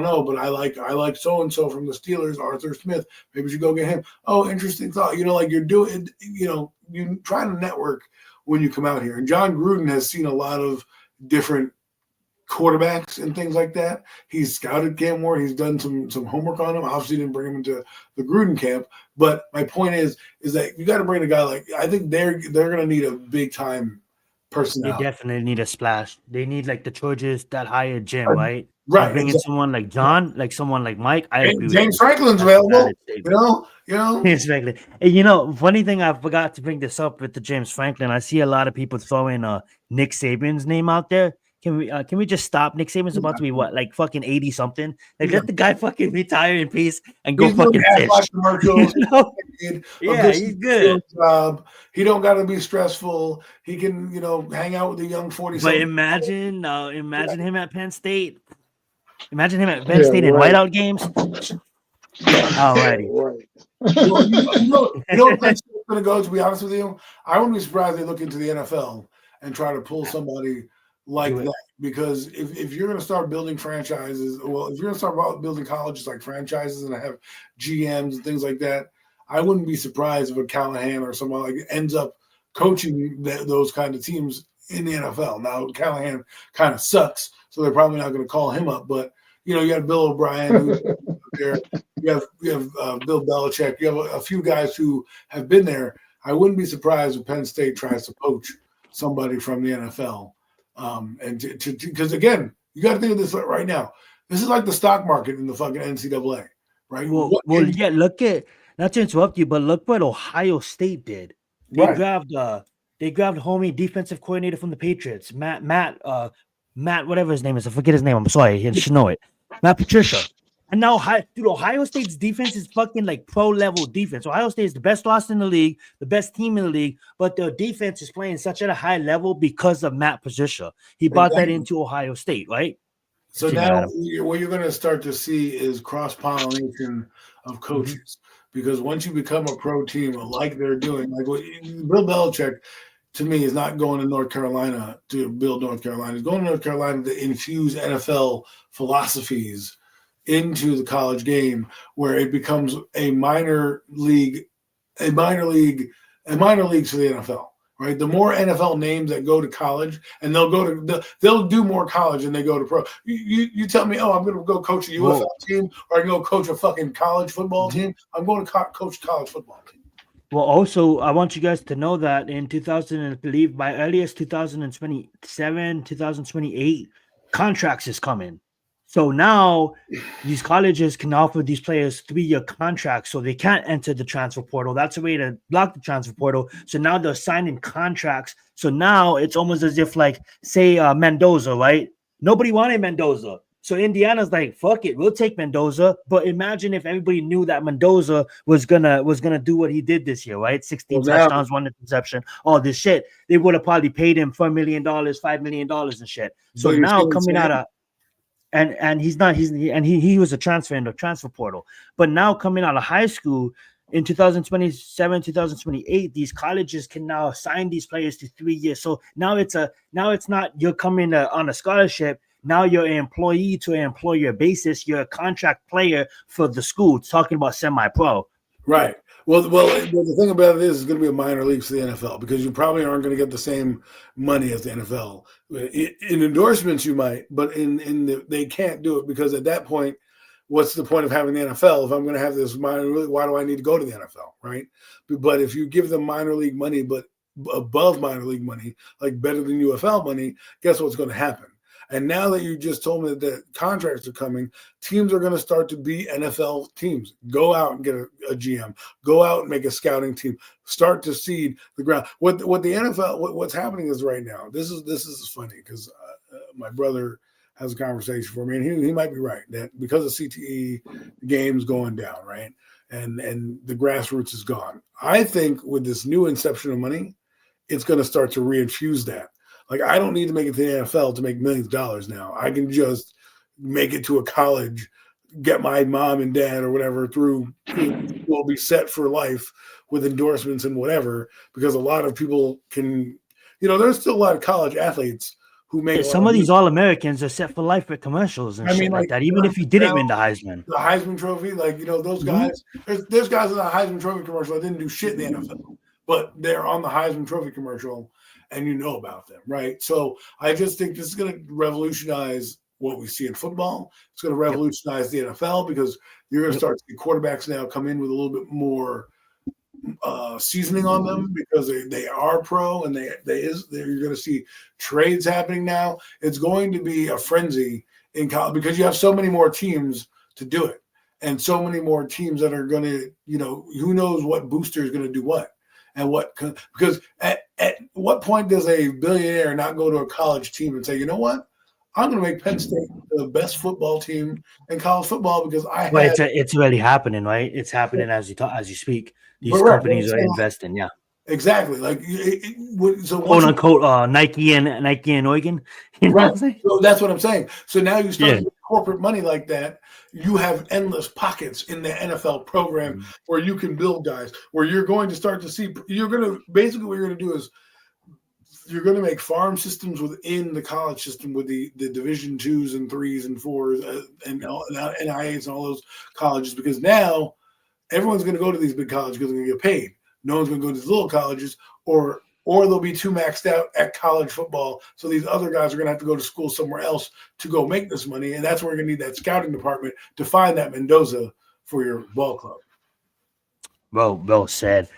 know, but I like so and so from the Steelers, Arthur Smith. Maybe you should go get him. Oh, interesting thought. Like you're doing, you try to network when you come out here. And John Gruden has seen a lot of different quarterbacks and things like that. He's scouted Cam Ward. He's done some homework on him. Obviously, didn't bring him into the Gruden camp. But my point is that you got to bring a guy like, I think they're going to need a big time personnel.
They definitely need a splash. They need like the Chargers that hire Jim, right?
Right.
Bringing someone like John, like someone like Mike. I agree.
James Franklin's available.
James Franklin. And funny thing, I forgot to bring this up with the James Franklin. I see a lot of people throwing Nick Saban's name out there. Can we just stop? Nick Saban's about to be what, like fucking 80 something? Like let the guy fucking retire in peace and go fucking fish.
Commercials.
Yeah, he's good.
Job. He don't got to be stressful. He can hang out with the young 40.
But imagine him at Penn State. Imagine him at Penn State in whiteout games. Alrighty.
You know what Penn State's going to go, to be honest with you? I wouldn't be surprised they look into the NFL and try to pull somebody like that, because if you're going to start building franchises, if you're going to start building colleges like franchises and have GMs and things like that, I wouldn't be surprised if a Callahan or someone like ends up coaching those kind of teams in the NFL. Now, Callahan kind of sucks, so they're probably not going to call him up. But you have Bill O'Brien who's there. You have Bill Belichick. You have a few guys who have been there. I wouldn't be surprised if Penn State tries to poach somebody from the NFL. Because again, you got to think of this right now. This is like the stock market in the fucking NCAA, right?
Well, look at, not to interrupt you, but look what Ohio State did. They grabbed homie defensive coordinator from the Patriots, Matt, whatever his name is. I forget his name. I'm sorry, you should know it. Matt Patricia. And now, Ohio State's defense is fucking like pro-level defense. Ohio State is the best roster in the league, the best team in the league, but their defense is playing such at a high level because of Matt Patricia. He brought that into Ohio State, right?
So now what you're going to start to see is cross-pollination of coaches, because once you become a pro team, like they're doing, like what Bill Belichick, to me, is not going to North Carolina to build North Carolina. He's going to North Carolina to infuse NFL philosophies into the college game, where it becomes a minor league for the NFL, right? The more NFL names that go to college, and they'll do more college than they go to pro. You tell me, I'm going to go coach a UFL team, or I can go coach a fucking college football team. I'm going to coach college football team.
Well, also, I want you guys to know that in 2000, I believe by earliest 2027, 2028, contracts is coming. So now these colleges can offer these players 3-year contracts, so they can't enter the transfer portal. That's a way to block the transfer portal. So now they're signing contracts. So now it's almost as if, like, say Mendoza, right? Nobody wanted Mendoza. So Indiana's like, fuck it, we'll take Mendoza. But imagine if everybody knew that Mendoza was gonna do what he did this year, right? 16 touchdowns, 1 interception, all this shit. They would have probably paid him $4 million, $5 million and shit. So now coming out of and he was a transfer in the transfer portal. But now coming out of high school in 2027, 2028, these colleges can now sign these players to 3 years. So now it's not you're coming on a scholarship. Now you're an employee to an employer basis. You're a contract player for the school. Talking about semi-pro.
Right. Well, the thing about it is it's going to be a minor league for the NFL because you probably aren't going to get the same money as the NFL. In endorsements, you might, but they can't do it because at that point, what's the point of having the NFL if I'm going to have this minor league? Why do I need to go to the NFL, right? But if you give them minor league money, but above minor league money, like better than UFL money, guess what's going to happen? And now that you just told me that contracts are coming, teams are going to start to be NFL teams. Go out and get a GM. Go out and make a scouting team. Start to seed the ground. What the NFL what's happening is right now. This is funny because my brother has a conversation for me, and he might be right that because of CTE, the game's going down, right, and the grassroots is gone. I think with this new inception of money, it's going to start to reinfuse that. Like, I don't need to make it to the NFL to make millions of dollars now. I can just make it to a college, get my mom and dad or whatever through, will be set for life with endorsements and whatever, because a lot of people can, there's still a lot of college athletes who make
some of these All-Americans are set for life with commercials and shit like that, even if you didn't win the Heisman.
The Heisman Trophy, those guys, there's guys in the Heisman Trophy commercial that didn't do shit in the NFL, but they're on the Heisman Trophy commercial and you know about them, right? So I just think this is going to revolutionize what we see in football. It's going to revolutionize the NFL because you're going to start to see quarterbacks now come in with a little bit more seasoning on them because they are pro and you're going to see trades happening now. It's going to be a frenzy in college because you have so many more teams to do it and so many more teams that are going to, who knows what booster is going to do what. And because at what point does a billionaire not go to a college team and say, you know what, I'm going to make Penn State the best football team in college football because
it's already happening, right? It's happening as you speak. These companies are investing, yeah.
Exactly, so
quote unquote Nike and Oregon,
right? So that's what I'm saying. So now you start with corporate money like that. You have endless pockets in the NFL program where you can build guys. Where you're going to start to see. You're going to basically what you're going to do is you're going to make farm systems within the college system with the Division 2s and 3s and 4s and NIAs and all those colleges because now everyone's going to go to these big colleges because they're going to get paid. No one's going to go to these little colleges or they'll be too maxed out at college football. So these other guys are going to have to go to school somewhere else to go make this money. And that's where you're going to need that scouting department to find that Mendoza for your ball club.
Well said.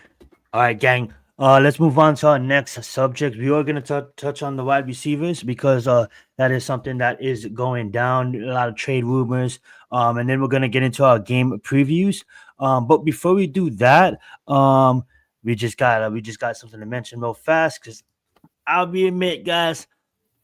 All right, gang. Let's move on to our next subject. We are going to touch on the wide receivers because that is something that is going down. A lot of trade rumors. And then we're going to get into our game previews. But before we do that, we just got something to mention real fast because I'll admit, guys,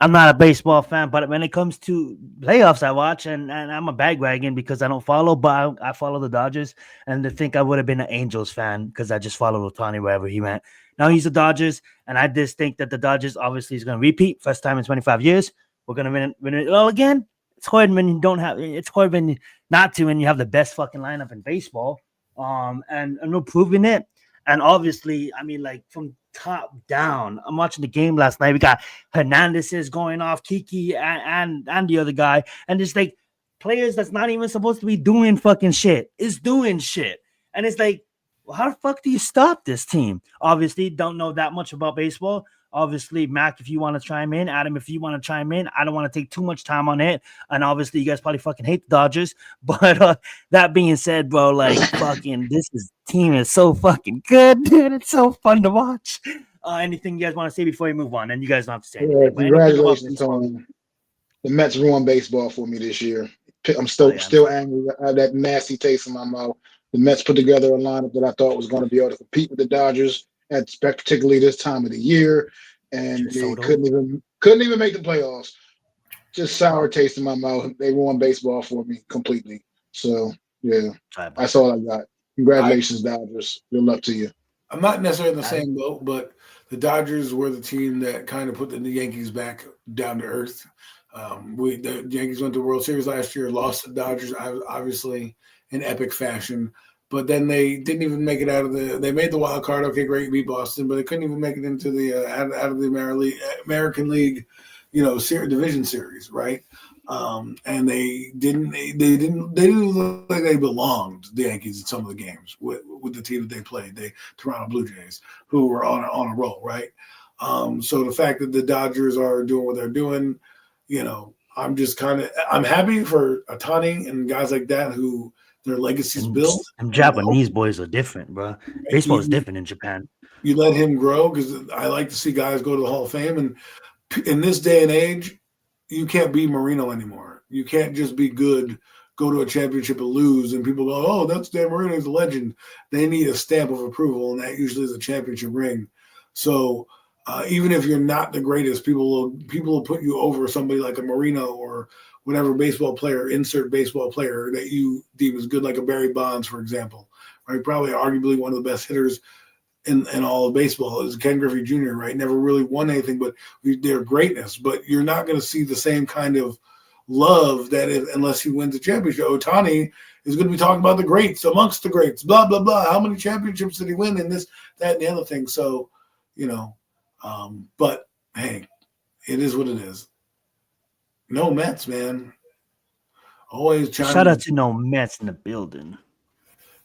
I'm not a baseball fan, but when it comes to playoffs, I watch and I'm a bagwagon because I don't follow, but I follow the Dodgers. And to think I would have been an Angels fan because I just followed Ohtani wherever he went. Now he's the Dodgers, and I just think that the Dodgers obviously is going to repeat, first time in 25 years. We're going to win it all again. It's hard when you don't have. It's hard when not to, when you have the best fucking lineup in baseball. And we're proving it. And obviously, I mean, like from top down, I'm watching the game last night. We got Hernandez is going off, Kiki and the other guy, and it's like players that's not even supposed to be doing fucking shit is doing shit, and it's like, well, how the fuck do you stop this team? Obviously, don't know that much about baseball. Obviously, Mac, if you want to chime in, Adam, if you want to chime in, I don't want to take too much time on it. And obviously, you guys probably fucking hate the Dodgers. But that being said, bro, like fucking team is so fucking good, dude. It's so fun to watch. Anything you guys want to say before we move on? And you guys don't have to say anything.
Congratulations, Tony. The Mets ruined baseball for me this year. I'm still angry. I have that nasty taste in my mouth. The Mets put together a lineup that I thought was going to be able to compete with the Dodgers at particularly this time of the year, and they couldn't even make the playoffs. Just sour taste in my mouth. They won baseball for me completely. So yeah, that's all I got. Congratulations, Dodgers. Good luck to you.
I'm not necessarily in the same boat, but the Dodgers were the team that kind of put the Yankees back down to earth. The Yankees went to the World Series last year, lost to the Dodgers, obviously in epic fashion. But then they didn't even make it out of they made the wild card. Okay, great, beat Boston, but they couldn't even make it into the out of the American League, division series, right? And they didn't look like they belonged, the Yankees, in some of the games. with the team that they played, the Toronto Blue Jays, who were on a roll, right? So the fact that the Dodgers are doing what they're doing, I'm happy for Ohtani and guys like that who their legacy's built.
And Japanese boys are different, bro. Baseball is different in Japan.
You let him grow, because I like to see guys go to the Hall of Fame. And in this day and age, you can't be Marino anymore. You can't just be good, go to a championship and lose, and people go, "Oh, that's Dan Marino, he's a legend." They need a stamp of approval, and that usually is a championship ring. So even if you're not the greatest, people will put you over somebody like a Marino or whatever baseball player, insert baseball player that you deem as good, like a Barry Bonds, for example, right? Probably arguably one of the best hitters in all of baseball is Ken Griffey Jr., right? Never really won anything, but their greatness. But you're not going to see the same kind of love unless he wins a championship. Ohtani is going to be talking about the greats amongst the greats, blah, blah, blah. How many championships did he win in this, that, and the other thing? So, but hey, it is what it is. No Mets, man. Always
shout out to no Mets in the building.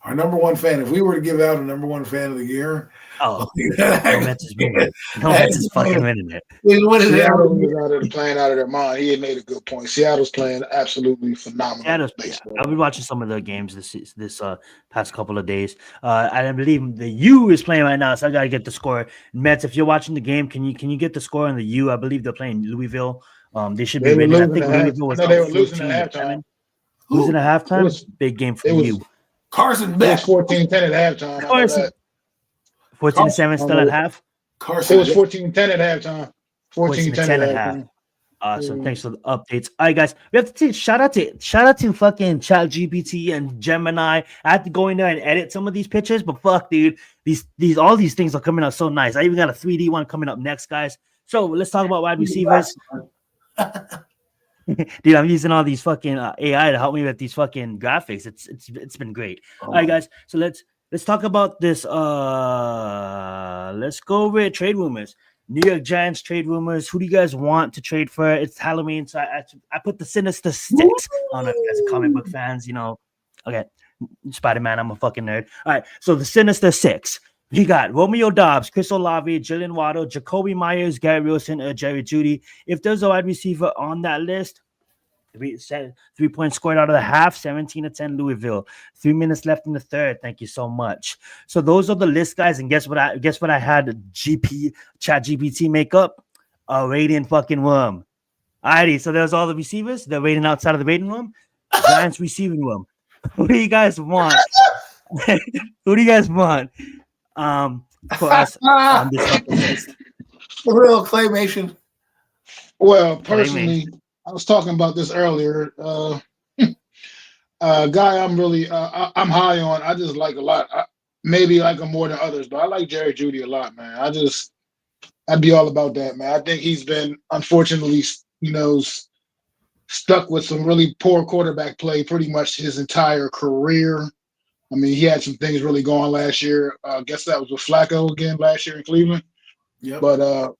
Our number one fan. If we were to give out a number one fan of the year,
no Mets is winning. No Mets is fucking winning it.
Seattle was playing out of their mind. He had made a good point. Seattle's playing absolutely phenomenal baseball.
I've been watching some of the games this past couple of days. I believe the U is playing right now, so I gotta get the score. Mets, if you're watching the game, can you get the score on the U? I believe they're playing Louisville. They should be winning. I think Louisville was
they were losing at halftime.
Losing at halftime? Big game for you.
Carson back.
It was 14-10 at halftime.
14-7 still at half?
It was 14-10 at halftime. 14-10 at half.
Awesome. Thanks for the updates. All right, guys. We have to take shout out to fucking ChatGPT and Gemini. I had to go in there and edit some of these pictures, but fuck, dude. All these things are coming out so nice. I even got a 3D one coming up next, guys. So let's talk about wide receivers. Dude, I'm using all these fucking AI to help me with these fucking graphics. It's been great. All right, guys. So let's talk about this. Let's go over trade rumors. New York Giants trade rumors. Who do you guys want to trade for? It's Halloween, so I put the Sinister Six on it as comic book fans. Okay, Spider-Man. I'm a fucking nerd. All right, so the Sinister Six. You got Romeo Doubs, Chris Olave, Jalen Waddle, Jacoby Myers, Gary Wilson, Jerry Jeudy. If there's a wide receiver on that list, 3 points scored out of the half, 17-10 Louisville. 3 minutes left in the third. Thank you so much. So those are the list, guys. And guess what I had ChatGPT make up? A rating fucking room. Alrighty, so there's all the receivers. They're waiting outside of the waiting room. Giants receiving room. Who do you guys want? Who do you guys want? For us on this fucking list.
A little claymation.
Well, personally, I was talking about this earlier. Guy I'm really I'm high on. I just like a lot. Maybe like him more than others, but I like Jerry Jeudy a lot, man. I'd be all about that, man. I think he's been unfortunately, stuck with some really poor quarterback play pretty much his entire career. I mean, he had some things really going last year. I guess that was with Flacco again last year in Cleveland.
Yeah.
But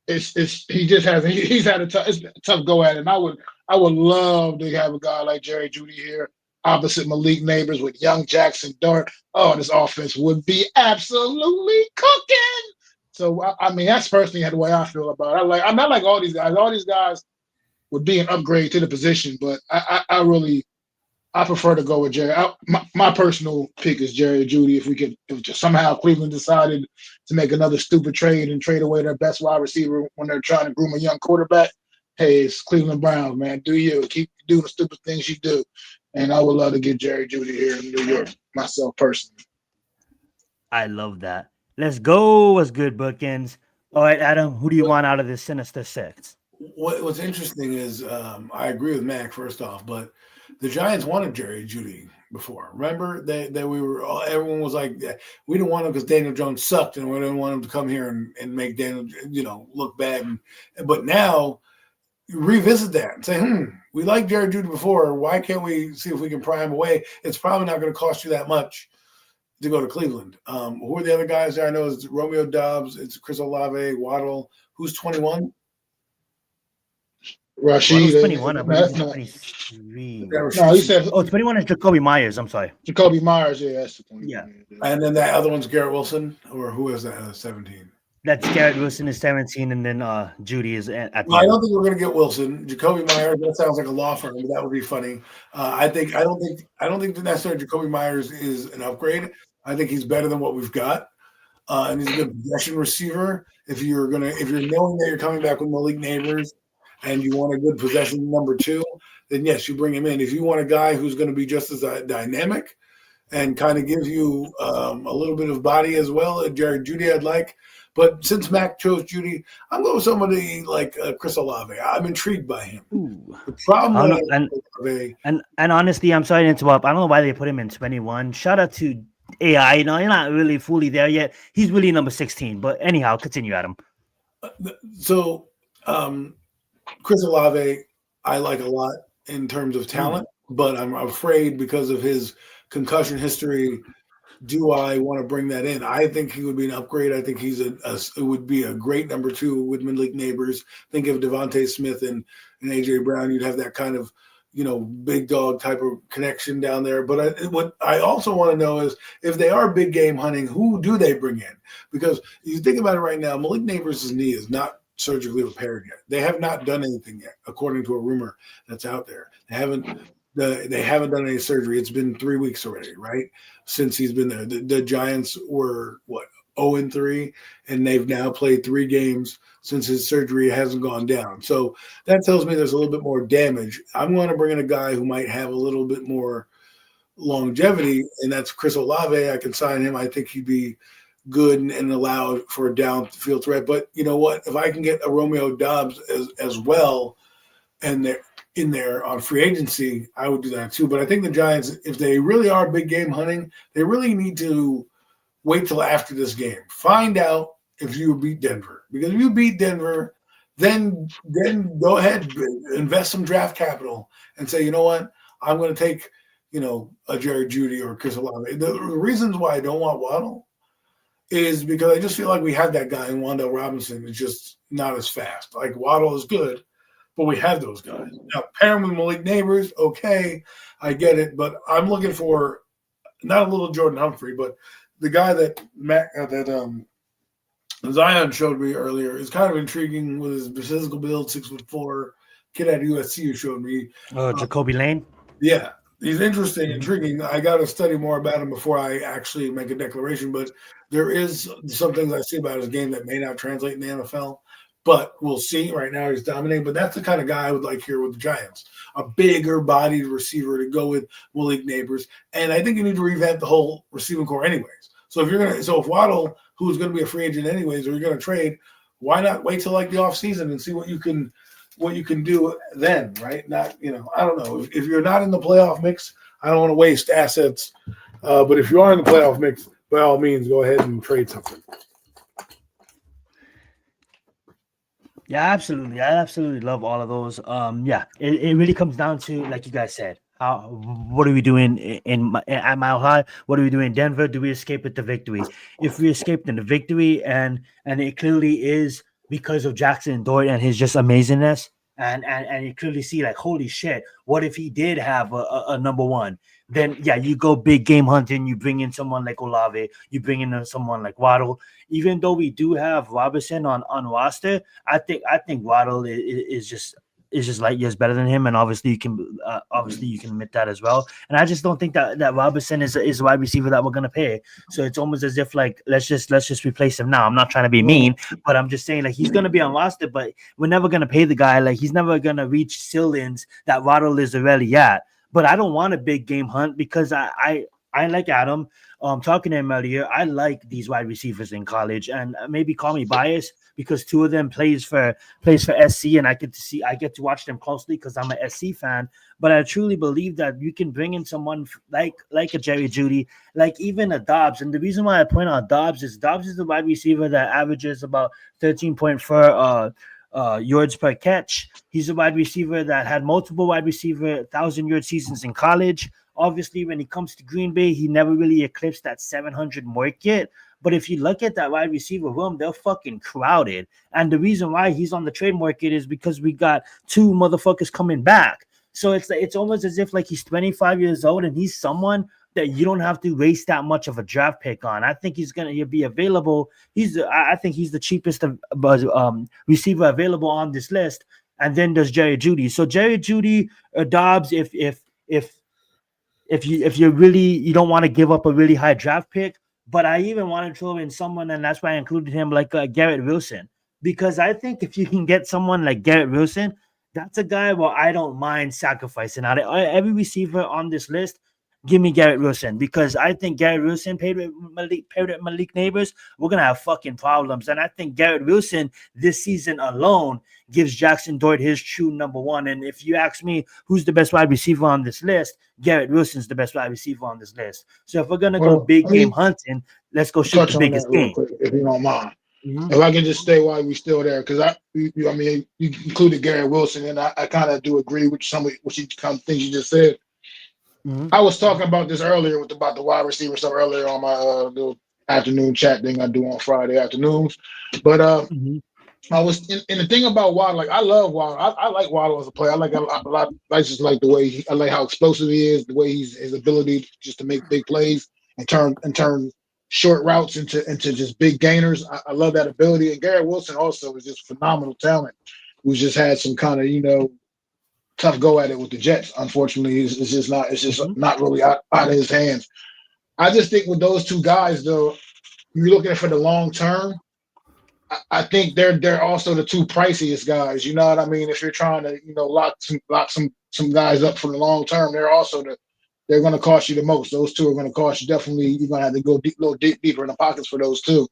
he's had a tough go at it. And I would love to have a guy like Jerry Jeudy here opposite Malik Neighbors with young Jackson Dart. Oh, this offense would be absolutely cooking. So I mean, that's personally the way I feel about it. I'm not like all these guys. All these guys would be an upgrade to the position, but I prefer to go with Jerry. My personal pick is Jerry Jeudy. If just somehow Cleveland decided to make another stupid trade and trade away their best wide receiver when they're trying to groom a young quarterback, hey, it's Cleveland Browns, man. Do you keep doing the stupid things you do? And I would love to get Jerry Jeudy here in New York, myself personally.
I love that. Let's go. What's good, bookends? All right, Adam, who do you want out of this Sinister Six?
What's interesting is I agree with Mac first off, but the Giants wanted Jerry Jeudy before. Remember that everyone was like, we didn't want him because Daniel Jones sucked, and we didn't want him to come here and make Daniel, look bad. But now revisit that and say, we liked Jerry Jeudy before. Why can't we see if we can pry him away? It's probably not going to cost you that much to go to Cleveland. Who are the other guys there? I know it's Romeo Doubs, it's Chris Olave, Waddle. Who's 21?
Waddle's
Rashid,
21. I believe
that's
he's
not.
23.
That
No, he said
Oh, 21 is Jacoby Myers. I'm sorry.
Jacoby Myers. Yeah, that's the point.
Yeah.
And then that other one's Garrett Wilson, or who is that? 17.
That's Garrett Wilson is 17, and then Judy is at the
Well, I
end.
don't think we're going to get Wilson. Jacoby Myers. That sounds like a law firm, but that would be funny. I don't think necessarily Jacoby Myers is an upgrade. I think he's better than what we've got, and he's a good possession receiver. If you're knowing that you're coming back with Malik Neighbors, and you want a good possession number 2, then yes, you bring him in. If you want a guy who's going to be just as dynamic and kind of give you a little bit of body as well, Jared Judy, I'd like. But since Mac chose Judy, I'm going with somebody like Chris Olave. I'm intrigued by him.
Ooh.
The problem
I don't
with
know,
Olave,
and honestly, I'm sorry to interrupt. I don't know why they put him in 21. Shout out to AI. You know, you're not really fully there yet. He's really number 16. But anyhow, continue, Adam.
so Chris Olave, I like a lot in terms of talent, but I'm afraid because of his concussion history. Do I want to bring that in? I think he would be an upgrade. I think it would be a great number 2 with Malik Neighbors. Think of Devontae Smith and AJ Brown. You'd have that kind of, big dog type of connection down there. But what I also want to know is if they are big game hunting, who do they bring in? Because you think about it right now, Malik Neighbors' knee is not surgically repaired yet. They have not done anything yet, according to a rumor that's out there. They haven't done any surgery. It's been 3 weeks already, right? Since he's been there. The Giants were 0-3, and they've now played 3 games since his surgery hasn't gone down. So that tells me there's a little bit more damage. I'm going to bring in a guy who might have a little bit more longevity, and that's Chris Olave. I can sign him. I think he'd be good and allowed for a downfield threat. But you know what? If I can get a Romeo Doubs as well, and they're in there on free agency, I would do that too. But I think the Giants, if they really are big game hunting, they really need to wait till after this game. Find out if you beat Denver. Because if you beat Denver, then go ahead, invest some draft capital and say, you know what, I'm going to take, a Jared Judy or Chris Olave. The reasons why I don't want Waddle is because I just feel like we have that guy in Wan'Dale Robinson. It's just not as fast. Like Waddle is good, but we have those guys. Now, pair him with Malik Neighbors, okay, I get it, but I'm looking for not a little Jordan Humphrey, but the guy that Zion showed me earlier is kind of intriguing with his physical build, 6'4", kid at USC who showed me.
Jacoby Lane?
Yeah, he's interesting, intriguing. I got to study more about him before I actually make a declaration, but there is some things I see about his game that may not translate in the NFL. But we'll see. Right now he's dominating. But that's the kind of guy I would like here with the Giants. A bigger bodied receiver to go with Malik Neighbors. And I think you need to revamp the whole receiving core anyways. So if Waddle, who's going to be a free agent anyways, or you're going to trade, why not wait till like the offseason and see what you can do then, right? Not, I don't know. If you're not in the playoff mix, I don't want to waste assets. But if you are in the playoff mix, by all means, go ahead and trade something.
Yeah, absolutely. I absolutely love all of those. It really comes down to, like you guys said, what are we doing at Mile High? What are we doing in Denver? Do we escape with the victory? If we escaped in the victory, and it clearly is because of Jackson Dort and his just amazingness, and you clearly see like, holy shit, what if he did have a number 1? Then you go big game hunting. You bring in someone like Olave. You bring in someone like Waddle. Even though we do have Robinson on roster, I think Waddle is just light years better than him, and obviously you can admit that as well. And I just don't think that Robinson is a wide receiver that we're gonna pay. So it's almost as if like let's just replace him now. I'm not trying to be mean, but I'm just saying like he's gonna be on roster, but we're never gonna pay the guy. Like he's never gonna reach ceilings that Waddle is already at. But I don't want a big game hunt because I like Adam. Talking to him earlier, I like these wide receivers in college, and maybe call me biased because 2 of them plays for SC, and I get to watch them closely because I'm a SC fan. But I truly believe that you can bring in someone like a Jerry Jeudy, like even a Dobbs. And the reason why I point out Dobbs is the wide receiver that averages about 13.4 yards per catch. He's a wide receiver that had multiple wide receiver 1,000-yard seasons in college. Obviously, when he comes to Green Bay, he never really eclipsed that 700 mark yet. But if you look at that wide receiver room, they're fucking crowded. And the reason why he's on the trade market is because we got two motherfuckers coming back. So it's almost as if like he's 25 years old and he's someone that you don't have to waste that much of a draft pick on. I think he's gonna be available. I think he's the cheapest receiver available on this list. And then there's Jerry Jeudy. So Jerry Jeudy, Dobbs, if you don't want to give up a really high draft pick, but I even want to throw in someone, and that's why I included him, like Garrett Wilson, because I think if you can get someone like Garrett Wilson, that's a guy where I don't mind sacrificing. Out of every receiver on this list, give me Garrett Wilson, because I think Garrett Wilson paired with Malik Neighbors, we're gonna have fucking problems. And I think Garrett Wilson this season alone gives Jackson Dort his true number one. And if you ask me who's the best wide receiver on this list, Garrett Wilson's the best wide receiver on this list. So if we're gonna go big game hunting, let's go shoot the biggest game.
Quick, if you don't mind.
Mm-hmm.
If I can just stay while we're still there, because you included Garrett Wilson, and I kind of do agree with some of what you kind of things you just said.
Mm-hmm.
I was talking about this earlier about the wide receiver stuff earlier on my little afternoon chat thing I do on Friday afternoons. But I was in the thing about Waddle. Like I love Waddle. I like Waddle as a player. I like a lot. I just like the way I like how explosive he is. The way his ability just to make big plays and turn short routes into just big gainers. I love that ability. And Garrett Wilson also is just phenomenal talent. Who's just had some kind of tough go at it with the Jets. Unfortunately, it's just not really out of his hands. I just think with those two guys, though, you're looking at for the long term. I think they're also the two priciest guys. You know what I mean? If you're trying to lock some guys up for the long term, they're going to cost you the most. Those two are going to cost you definitely. You're going to have to go deeper in the pockets for those two.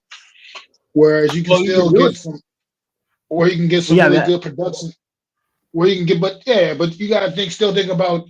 Whereas you can get some really good production. Where you can get, but you got to think about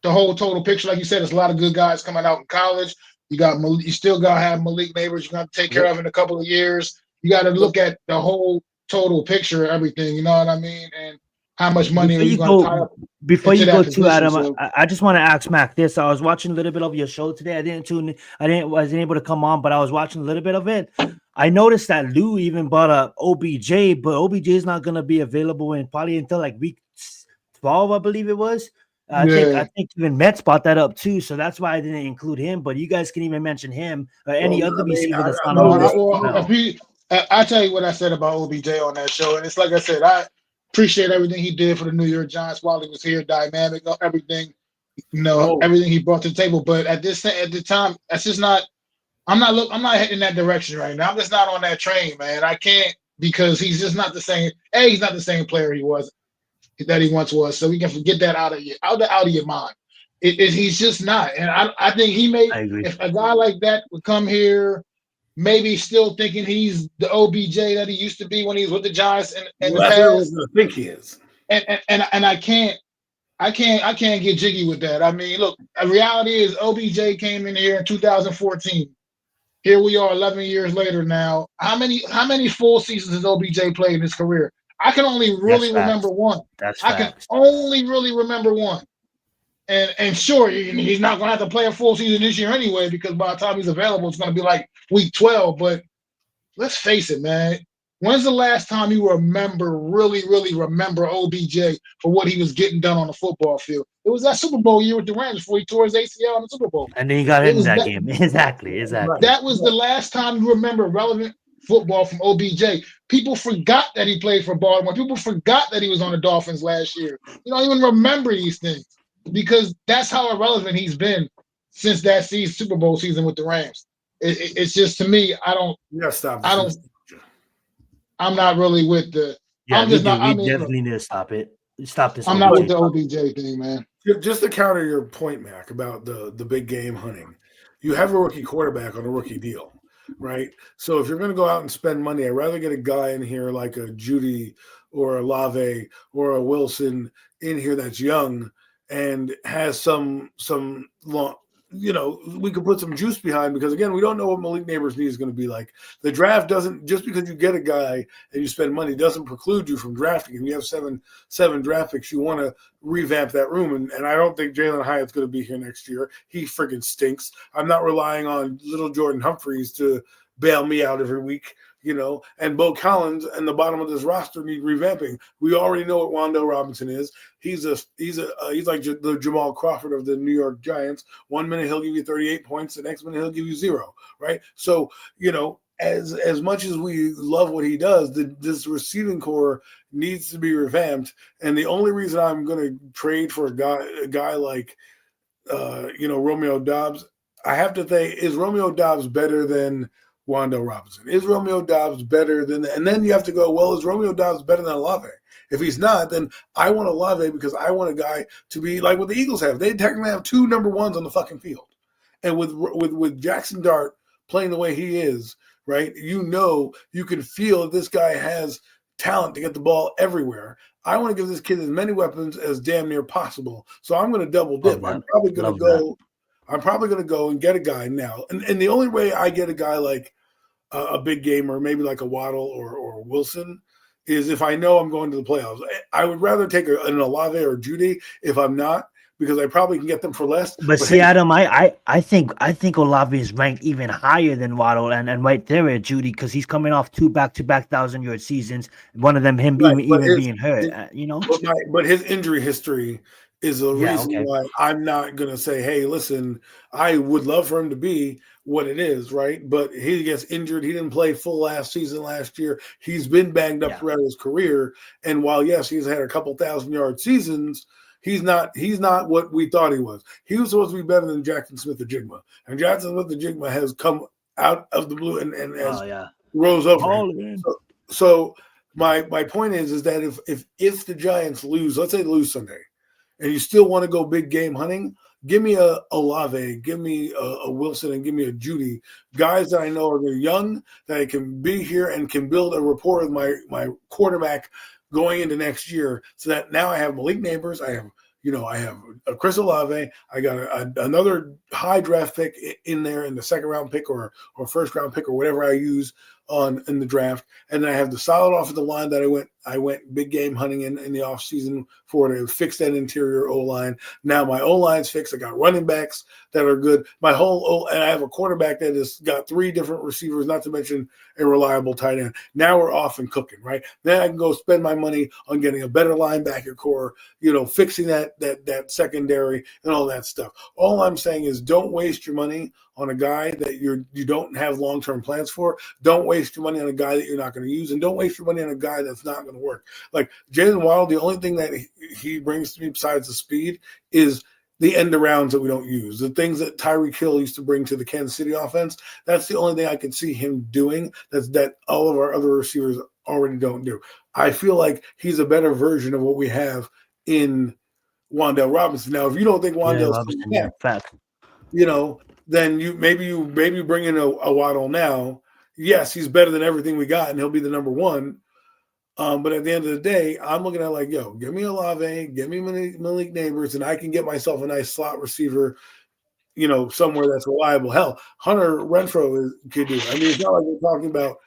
the whole total picture. Like you said, there's a lot of good guys coming out in college. You still got to have Malik Neighbors. You got to take care of in a couple of years. You got to look at the whole total picture of everything. You know what I mean? And how much money are you going to tie up?
Before you go to Adam, I just want to ask Mac this. I was watching a little bit of your show today. I wasn't able to come on, but I was watching a little bit of it. I noticed that Lou even bought a OBJ, but OBJ is not going to be available in probably until like week 12, I believe it was. I think even Mets bought that up too, so that's why I didn't include him. But you guys can even mention him or any other receiver that's not on the list.
I tell you what I said about OBJ on that show, and it's like I said, I appreciate everything he did for the New York Giants while he was here, dynamic, everything, everything he brought to the table. But at the time, that's just not. I'm not heading that direction right now. I'm just not on that train, man. I can't, because he's just not the same. He's not the same player he once was. So we can forget that out of your mind. He's just not. And I think if a guy like that would come here, maybe still thinking he's the OBJ that he used to be when he was with the Giants and the past.
I think he is.
And I can't get jiggy with that. I mean, look, the reality is OBJ came in here in 2014. Here we are 11 years later now. How many full seasons has OBJ played in his career? I can only really remember one. I can only really remember one. And sure, he's not going to have to play a full season this year anyway, because by the time he's available, it's going to be like week 12. But let's face it, man. When's the last time you really remember OBJ for what he was getting done on the football field? It was that Super Bowl year with the Rams before he tore his ACL in the Super Bowl.
And then he got hit in that game. Exactly.
That was the last time you remember relevant football from OBJ. People forgot that he played for Baltimore. People forgot that he was on the Dolphins last year. You don't even remember these things, because that's how irrelevant he's been since that Super Bowl season with the Rams. It's just, to me, I'm not really with the.
Yeah, we definitely need to stop it. Stop this.
I'm not with the OBJ thing, man.
Just to counter your point, Mac, about the big game hunting, you have a rookie quarterback on a rookie deal, right? So if you're going to go out and spend money, I'd rather get a guy in here like a Jeudy or a Lave or a Wilson in here that's young and has some we could put some juice behind, because again, we don't know what Malik Neighbors' knee is going to be like. The draft doesn't, just because you get a guy and you spend money, doesn't preclude you from drafting him. You have seven draft picks. You want to revamp that room, and I don't think Jalen Hyatt's going to be here next year. He friggin' stinks. I'm not relying on little Jordan Humphreys to bail me out every week. And Bo Collins and the bottom of this roster need revamping. We already know what Wan'Dale Robinson is. He's like the Jamal Crawford of the New York Giants. 1 minute he'll give you 38 points, the next minute he'll give you 0, right? So, as much as we love what he does, this receiving core needs to be revamped. And the only reason I'm going to trade for a guy like Romeo Doubs, I have to say, is Romeo Doubs better than Wan'Dale Robinson? Is Romeo Doubs better than and then you have to go, well, is Romeo Doubs better than Olave? If he's not, then I want Olave, because I want a guy to be like what the Eagles have. They technically have 2 number 1s on the fucking field. And with Jackson Dart playing the way he is, right, you can feel that this guy has talent to get the ball everywhere. I want to give this kid as many weapons as damn near possible. So I'm going to double dip. I'm probably going to go and get a guy now. And the only way I get a guy like a big gamer, maybe like a Waddle or Wilson, is if I know I'm going to the playoffs. I would rather take an Olave or Judy if I'm not, because I probably can get them for less.
But see, Adam, I think Olave is ranked even higher than Waddle and right there at Judy, because he's coming off 2 back-to-back 1,000-yard seasons. One of them, being hurt.
But his injury history is the reason why I'm not going to say, hey, listen, I would love for him to be what it is, right? But he gets injured. He didn't play full last year. He's been banged up throughout his career. And while, yes, he's had a couple 1,000-yard seasons, he's not what we thought he was. He was supposed to be better than Jackson Smith-Njigba. And Jackson Smith-Njigba has come out of the blue and has rose over him. So my point is that if the Giants lose, let's say they lose Sunday, and you still want to go big game hunting, give me a Olave, give me a Wilson, and give me a Judy. Guys that I know are young, that I can be here and can build a rapport with my quarterback going into next year, so that now I have Malik Neighbors, I have a Chris Olave, I got another high draft pick in there, in the second round pick or first round pick or whatever I use in the draft, and then I have the solid offensive line that I went big game hunting in the offseason for to fix that interior O-line. Now my O-line's fixed. I got running backs that are good. And I have a quarterback that has got 3 different receivers, not to mention a reliable tight end. Now we're off and cooking, right? Then I can go spend my money on getting a better linebacker core, fixing that secondary and all that stuff. All I'm saying is, don't waste your money on a guy that you don't have long-term plans for. Don't waste your money on a guy that you're not going to use, and don't waste your money on a guy that's not going to work. Like Jalen Waddle, the only thing that he brings to me besides the speed is the end arounds that we don't use. The things that Tyreek Hill used to bring to the Kansas City offense, that's the only thing I can see him doing that all of our other receivers already don't do. I feel like he's a better version of what we have in Wan'Dale Robinson. Now, if you don't think Wan'Dale's
fact,
then you maybe bring in a Waddle now. Yes, he's better than everything we got, and he'll be the number 1. But at the end of the day, I'm looking at like, give me Olave, give me Malik Neighbors, and I can get myself a nice slot receiver, somewhere that's reliable. Hell, Hunter Renfrow could do it. I mean, it's not like we're talking about,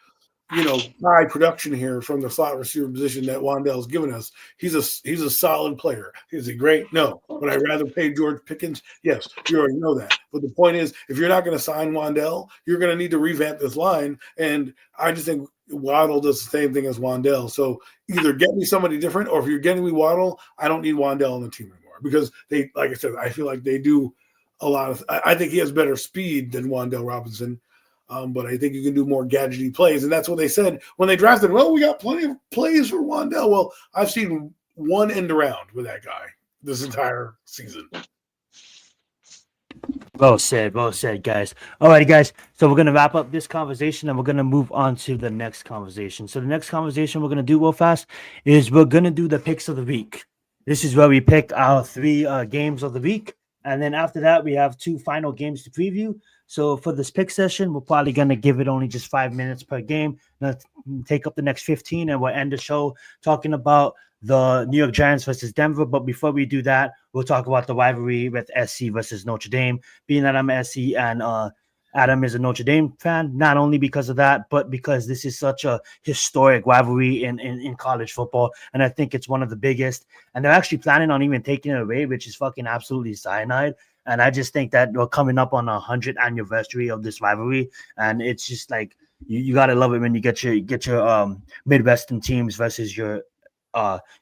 high production here from the slot receiver position that Wan'Dale's given us. He's a solid player. Is he great? No. Would I rather pay George Pickens? Yes, you already know that. But the point is, if you're not going to sign Wan'Dale, you're going to need to revamp this line. And I just think Waddle does the same thing as Wan'Dale. So either get me somebody different, or if you're getting me Waddle, I don't need Wan'Dale on the team anymore, because they, like I said, I feel like they do a lot of. I think he has better speed than Wan'Dale Robinson. But I think you can do more gadgety plays. And that's what they said when they drafted. Well, we got plenty of plays for Wan'Dale. Well, I've seen one end around with that guy this entire season.
Well said, guys. All right, guys. So we're going to wrap up this conversation, and we're going to move on to the next conversation. So the next conversation we're going to do real fast is we're going to do the picks of the week. This is where we pick our 3 games of the week. And then after that, we have 2 final games to preview. So for this pick session, we're probably going to give it only just 5 minutes per game. Let's take up the next 15, and we'll end the show talking about the New York Giants versus Denver. But before we do that, we'll talk about the rivalry with SC versus Notre Dame. Being that I'm SC and Adam is a Notre Dame fan, not only because of that, but because this is such a historic rivalry in college football. And I think it's one of the biggest. And they're actually planning on even taking it away, which is fucking absolutely cyanide. And I just think that we're coming up on 100th anniversary of this rivalry. And it's just like, you gotta love it when you get your Midwestern teams versus your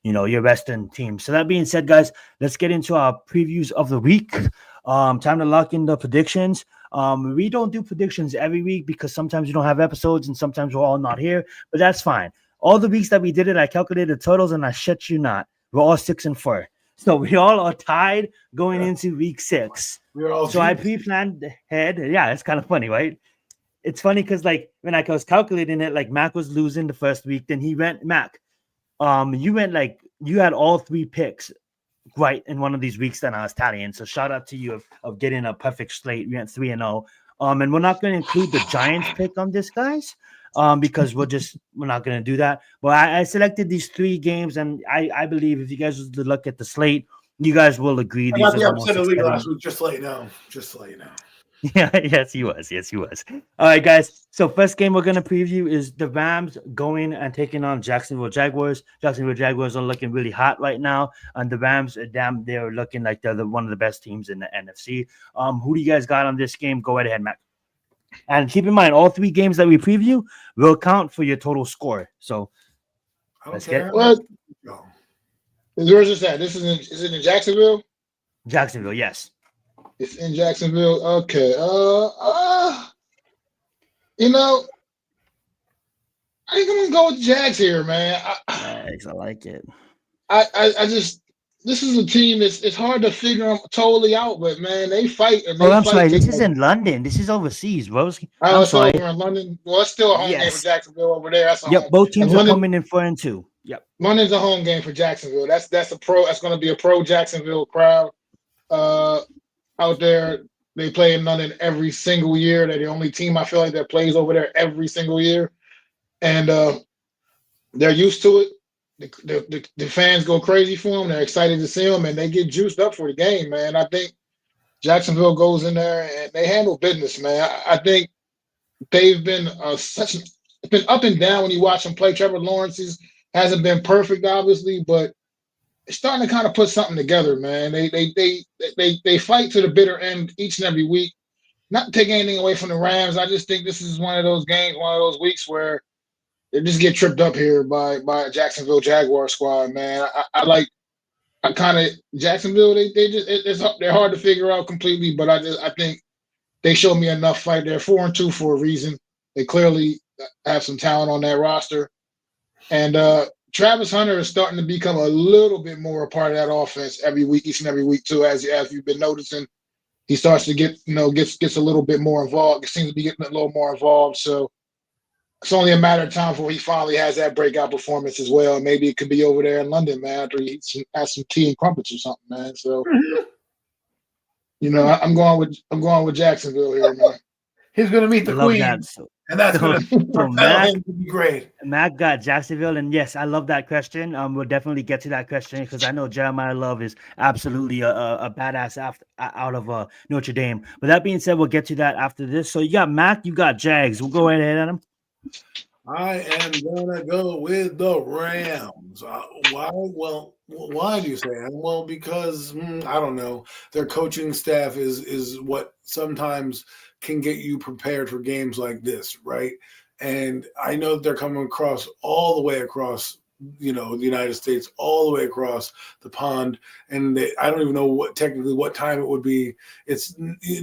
your Western team. So that being said, guys, let's get into our previews of the week. Time to lock in the predictions. We don't do predictions every week because sometimes we don't have episodes and sometimes we're all not here, but that's fine. All the weeks that we did it, I calculated the totals and I shit you not, we're all 6-4. So we all are tied going into week 6. So I pre-planned ahead. Yeah, it's kind of funny, right? It's funny because like when I was calculating it, like Mac was losing the first week, then he went Mac. You went like you had all 3 picks right in one of these weeks that I was tallying. So shout out to you of getting a perfect slate. We went 3-0. And we're not going to include the Giants pick on this, guys, because we're not going to do that. But I selected these 3 games, and I believe if you guys would look at the slate, you guys will agree.
I got the upset of the league last week. Just to let you know.
Yeah, yes, he was. All right, guys. So first game we're gonna preview is the Rams going and taking on Jacksonville Jaguars. Jacksonville Jaguars are looking really hot right now, and the Rams, they're looking like they're one of the best teams in the NFC. Who do you guys got on this game? Go right ahead, Matt. And keep in mind, all 3 games that we preview will count for your total score. So let's get.
What? Where's this at? Is it in Jacksonville?
Jacksonville, yes.
It's in Jacksonville. Okay. I think I'm gonna go with Jags here, man.
I like it.
I just this is a team it's hard to figure them totally out, but man, they fight and
I'm sorry. This is in London. This is overseas, bro. I'm sorry.
Over in London. Well, it's still a home game for Jacksonville over there. That's
both teams are coming in 4-2. Yep.
London's a home game for Jacksonville. That's going to be a pro Jacksonville crowd. Out there, they play in London every single year. They're the only team I feel like that plays over there every single year, and they're used to it. The fans go crazy for them. They're excited to see them, and they get juiced up for the game, man. I think Jacksonville goes in there and they handle business, man. I think they've been it's been up and down when you watch them play. Trevor Lawrence hasn't been perfect, obviously, but it's starting to kind of put something together, man. They fight to the bitter end each and every week. Not to take anything away from the Rams, I just think this is one of those games, one of those weeks where they just get tripped up here by a Jacksonville Jaguar squad, man. I kind of Jacksonville. They're hard to figure out completely, but I think they showed me enough fight. They're 4-2 for a reason. They clearly have some talent on that roster, and Travis Hunter is starting to become a little bit more a part of that offense every week, each and every week too. As you've been noticing, he starts to gets a little bit more involved. It seems to be getting a little more involved. So it's only a matter of time before he finally has that breakout performance as well. Maybe it could be over there in London, man, after he has some tea and crumpets or something, man. So I'm going with Jacksonville here, man.
He's going to meet the Queen. And that's going to be great.
Matt got Jacksonville, and yes, I love that question. We'll definitely get to that question because I know Jeremiah Love is absolutely a badass out of Notre Dame. But that being said, we'll get to that after this. So you got Matt, you got Jags. We'll go right ahead at him.
I am gonna go with the Rams. Why? Well, why do you say that? Well, because I don't know. Their coaching staff is what sometimes can get you prepared for games like this, right? And I know they're coming across all the way across, the United States, all the way across the pond. And I don't even know what time it would be. It's,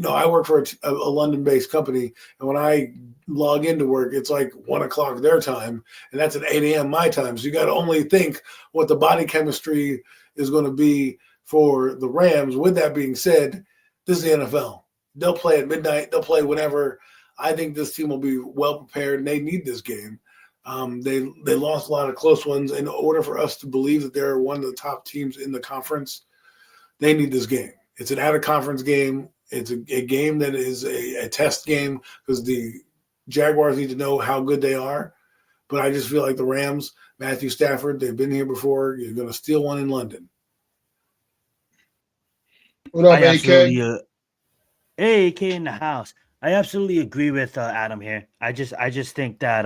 I work for a London-based company, and when I log into work, it's like 1:00 their time, and that's at 8 a.m. my time. So you got to only think what the body chemistry is going to be for the Rams. With that being said, this is the NFL. They'll play at midnight. They'll play whenever. I think this team will be well prepared, and they need this game. They lost a lot of close ones. In order for us to believe that they're one of the top teams in the conference, they need this game. It's an out-of-conference game. It's a game that is a test game because the Jaguars need to know how good they are. But I just feel like the Rams, Matthew Stafford, they've been here before. You're going to steal one in London.
What up,
I
AK?
absolutely Hey, AK in the house. I absolutely agree with Adam here. I just think that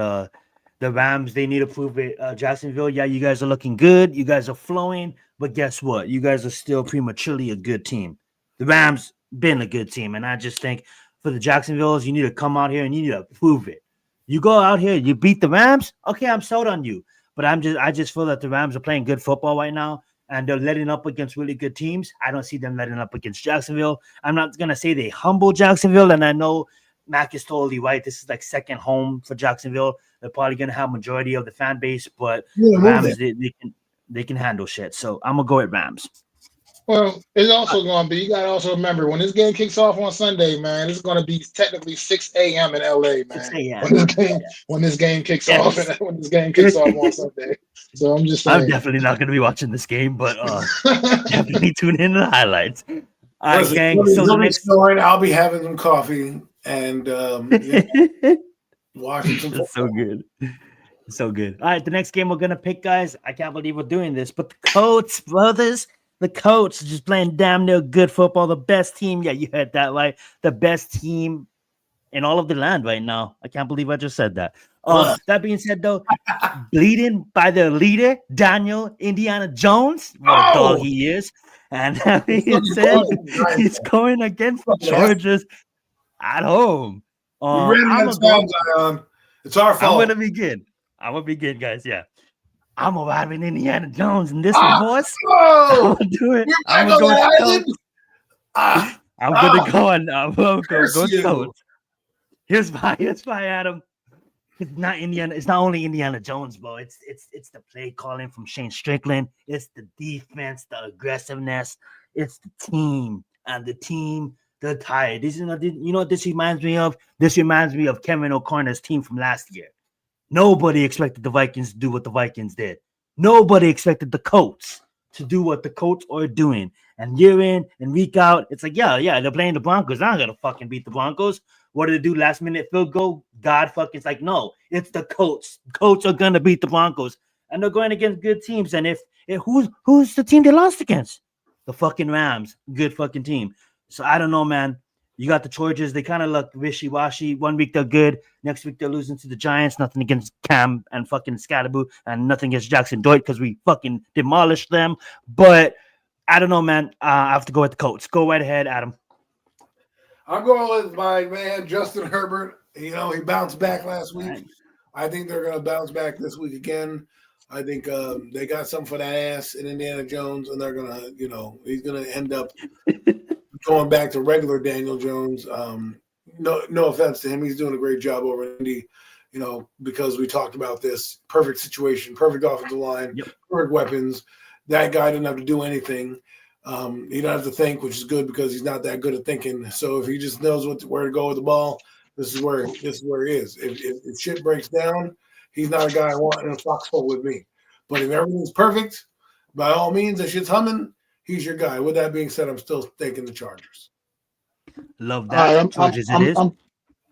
the Rams, they need to prove it. Jacksonville, yeah, you guys are looking good. You guys are flowing, but guess what? You guys are still prematurely a good team. The Rams been a good team, and I just think for the Jacksonvilles, you need to come out here and you need to prove it. You go out here, you beat the Rams. Okay, I'm sold on you. But I just feel that the Rams are playing good football right now, and they're letting up against really good teams. I don't see them letting up against Jacksonville. I'm not gonna say they humble Jacksonville, and I know Mac is totally right. This is like second home for Jacksonville. They're probably gonna have majority of the fan base, but
Yeah,
the
move there.
Rams they can handle shit. So I'm gonna go with Rams.
Well, it's also going to be. You got to also remember when this game kicks off on Sunday, man. It's going to be technically 6 a.m. in LA,
6
man.
a.m.
When this game kicks off and
Yes.
when this game kicks off on Sunday. So I'm just
I'm
saying.
definitely not gonna be watching this game, but definitely tune in to the highlights. All right,
Listen,
gang. So the
he'll be
next
snoring. I'll be having some coffee and
it's
watching some
so
football.
good. So good. All right, the next game we're gonna pick, guys. I can't believe we're doing this, but the Colts, brothers, the Colts just playing damn near good football. The best team. Yeah, you heard that right. The best team in all of the land right now. I can't believe I just said that.
Ugh.
That being said, though, bleeding by their leader, Daniel Indiana Jones. What a dog
Oh,
he is. And that
it's
being
fucking
said,
cold.
he's going against the Chargers at home.
We ran
I'm
out
gonna go.
of Zion. It's our
I'm
fault.
gonna begin. I'm gonna begin, guys. Yeah. I'm arriving Indiana Jones in this one,
Ah,
boys. I'm
oh,
gonna do it.
you're
I'm
back
gonna
on
go with
that
the
island.
Colts.
Ah,
I'm
ah,
gonna go on. I'm gonna go
curse
with the
you.
Colts. Here's why, Adam. It's not Indiana. It's not only Indiana Jones, bro. It's the play calling from Shane Strickland. It's the defense, the aggressiveness. It's the team and the team. They're tired. This is you know what this reminds me of. This reminds me of Kevin O'Connor's team from last year. Nobody expected the Vikings to do what the Vikings did. Nobody expected the Colts to do what the Colts are doing. And year in and week out, it's like, yeah, they're playing the Broncos. They're not gonna fucking beat the Broncos. What did they do? Last minute field goal? God fucking, it's like, no, it's the Colts. Colts are gonna beat the Broncos. And they're going against good teams. And if who's the team they lost against? The fucking Rams. Good fucking team. So I don't know, man. You got the Chargers. They kind of look wishy-washy. 1 week they're good. Next week they're losing to the Giants. Nothing against Cam and fucking Scatterboo, and nothing against Jackson Doit because we fucking demolished them. But I don't know, man. I have to go with the Colts. Go right ahead, Adam.
I'm going with my man Justin Herbert. You know, he bounced back last week.
Right.
I think they're going to bounce back this week again. I think they got something for that ass in Indiana Jones, and they're going to, he's going to end up going back to regular Daniel Jones. No offense to him. He's doing a great job over in Indy, because we talked about this. Perfect situation, perfect offensive line,
Yep.
perfect weapons. That guy didn't have to do anything. He don't have to think, which is good because he's not that good at thinking. So if he just knows where to go with the ball, this is where he is. If shit breaks down, he's not a guy I want in a foxhole with me. But if everything's perfect, by all means, that shit's humming, he's your guy. With that being said, I'm still taking the Chargers.
Love
All right,
that. Chargers it is.
I'm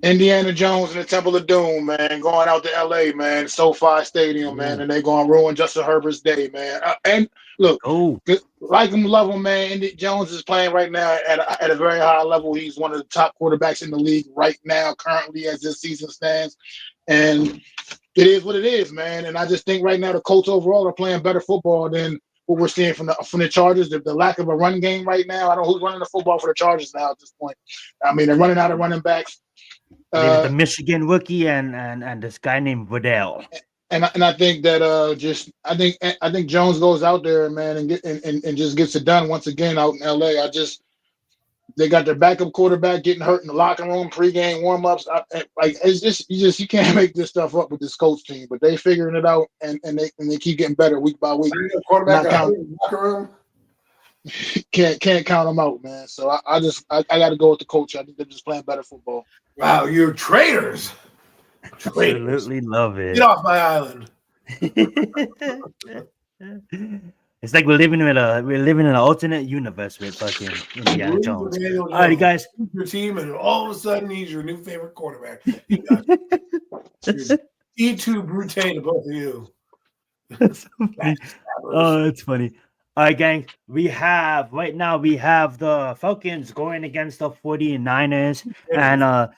Indiana Jones and the Temple of Doom, man, going out to LA, man, SoFi Stadium, man, and they're going to ruin Justin Herbert's day, man. And look,
Oh,
like him, love him, man. Indy Jones is playing right now at a very high level. He's one of the top quarterbacks in the league right now, currently, as this season stands. And it is what it is, man. And I just think right now the Colts overall are playing better football than what we're seeing from the Chargers. The lack of a run game right now. I don't know who's running the football for the Chargers now at this point. I mean, they're running out of running backs.
I believe it's the Michigan rookie and this guy named Waddell.
And I think that I think Jones goes out there, man, and just gets it done once again out in LA. They got their backup quarterback getting hurt in the locker room, pregame warmups. You can't make this stuff up with this coach team, but they figuring it out and they keep getting better week by week.
Quarterback in the locker room.
Can't count them out, man. So I got to go with the coach. I think they're just playing better football.
Wow, you're traitors.
Absolutely love it.
Get off my island.
It's like we're living in an alternate universe with fucking Indiana Jones. All right, guys.
Your team, and all of a sudden he's your new favorite quarterback. E2 Brute to both of you.
Oh, that's funny. All right, gang. We have the Falcons going against the 49ers. And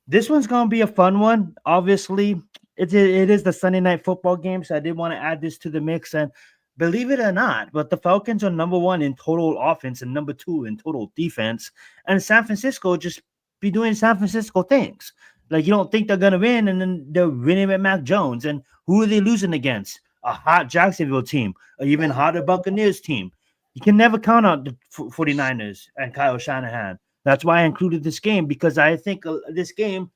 this one's gonna be a fun one. Obviously, it is the Sunday night football game, so I did want to add this to the mix. And believe it or not, but the Falcons are number one in total offense and number two in total defense. And San Francisco just be doing San Francisco things. Like you don't think they're gonna win, and then they're winning with Mac Jones. And who are they losing against? A hot Jacksonville team, an even hotter Buccaneers team. You can never count on the 49ers and Kyle Shanahan. That's why I included this game, because I think this game,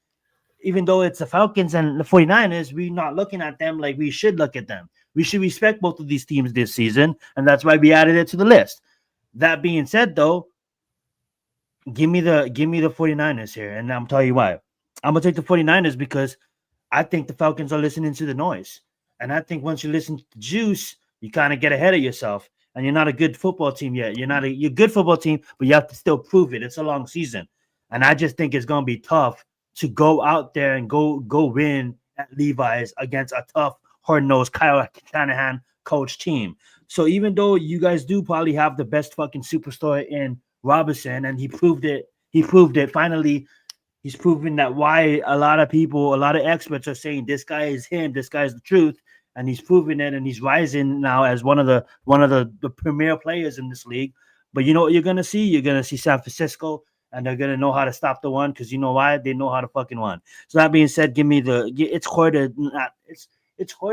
even though it's the Falcons and the 49ers, we're not looking at them like we should look at them. We should respect both of these teams this season, and that's why we added it to the list. That being said, though, give me the 49ers here, and I'm telling you why. I'm going to take the 49ers because I think the Falcons are listening to the noise. And I think once you listen to the juice, you kind of get ahead of yourself. And you're not a good football team yet. You're a good football team, but you have to still prove it. It's a long season. And I just think it's going to be tough to go out there and go win at Levi's against a tough, hard-nosed Kyle Shanahan coach team. So even though you guys do probably have the best fucking superstar in Robinson, and he proved it finally. He's proven that why a lot of experts are saying this guy is him, this guy is the truth, and he's proven it, and he's rising now as one of the premier players in this league. But you know what you're gonna see? You're gonna see San Francisco, and they're gonna know how to stop the run, because you know why? They know how to fucking run. So that being said, it's hard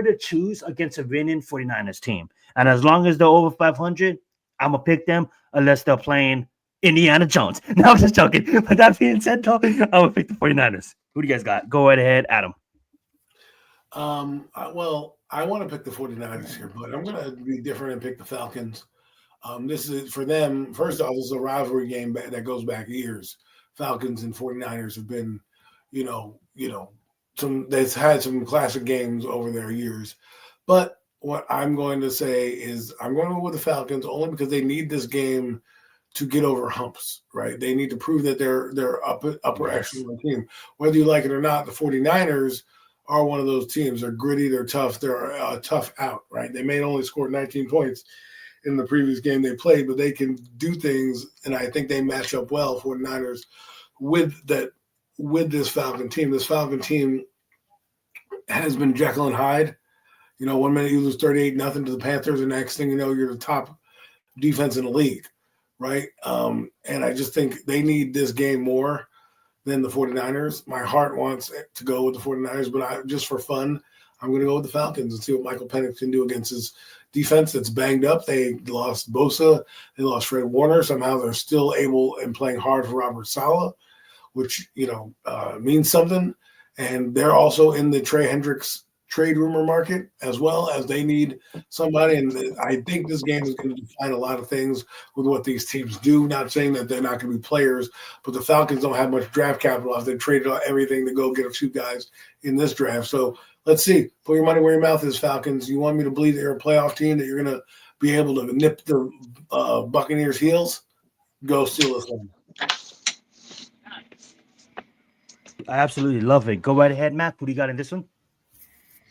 to choose against a winning 49ers team. And as long as they're over 500, I'm gonna pick them unless they're playing Indiana Jones. No, I'm just joking. But that being said, though, I'm gonna pick the 49ers. Who do you guys got? Go right ahead, Adam.
Well, I want to pick the 49ers here, but I'm going to be different and pick the Falcons. This is for them. First off, this is a rivalry game that goes back years. Falcons and 49ers have been, they've had some classic games over their years. But what I'm going to say is I'm going to go with the Falcons only because they need this game to get over humps, right? They need to prove that they're upper echelon team. Whether you like it or not, the 49ers are one of those teams. They're gritty, they're tough, they're a tough out, right? They may only score 19 points in the previous game they played, but they can do things, and I think they match up well, 49ers, with this Falcon team. This Falcon team has been Jekyll and Hyde. 1 minute you lose 38-0 to the Panthers, and next thing you know, you're the top defense in the league, right? And I just think they need this game more than the 49ers. My heart wants to go with the 49ers, but just for fun, I'm going to go with the Falcons and see what Michael Penix can do against his defense that's banged up. They lost Bosa. They lost Fred Warner. Somehow they're still able and playing hard for Robert Saleh, which, means something. And they're also in the Trey Hendricks trade rumor market as well, as they need somebody. And I think this game is going to define a lot of things with what these teams do. Not saying that they're not going to be players, but the Falcons don't have much draft capital as they traded everything to go get a few guys in this draft. So let's see. Put your money where your mouth is, Falcons. You want me to believe that you're a playoff team, that you're going to be able to nip the Buccaneers' heels? Go Steelers.
I absolutely love it. Go right ahead, Matt. Who do you got in this one?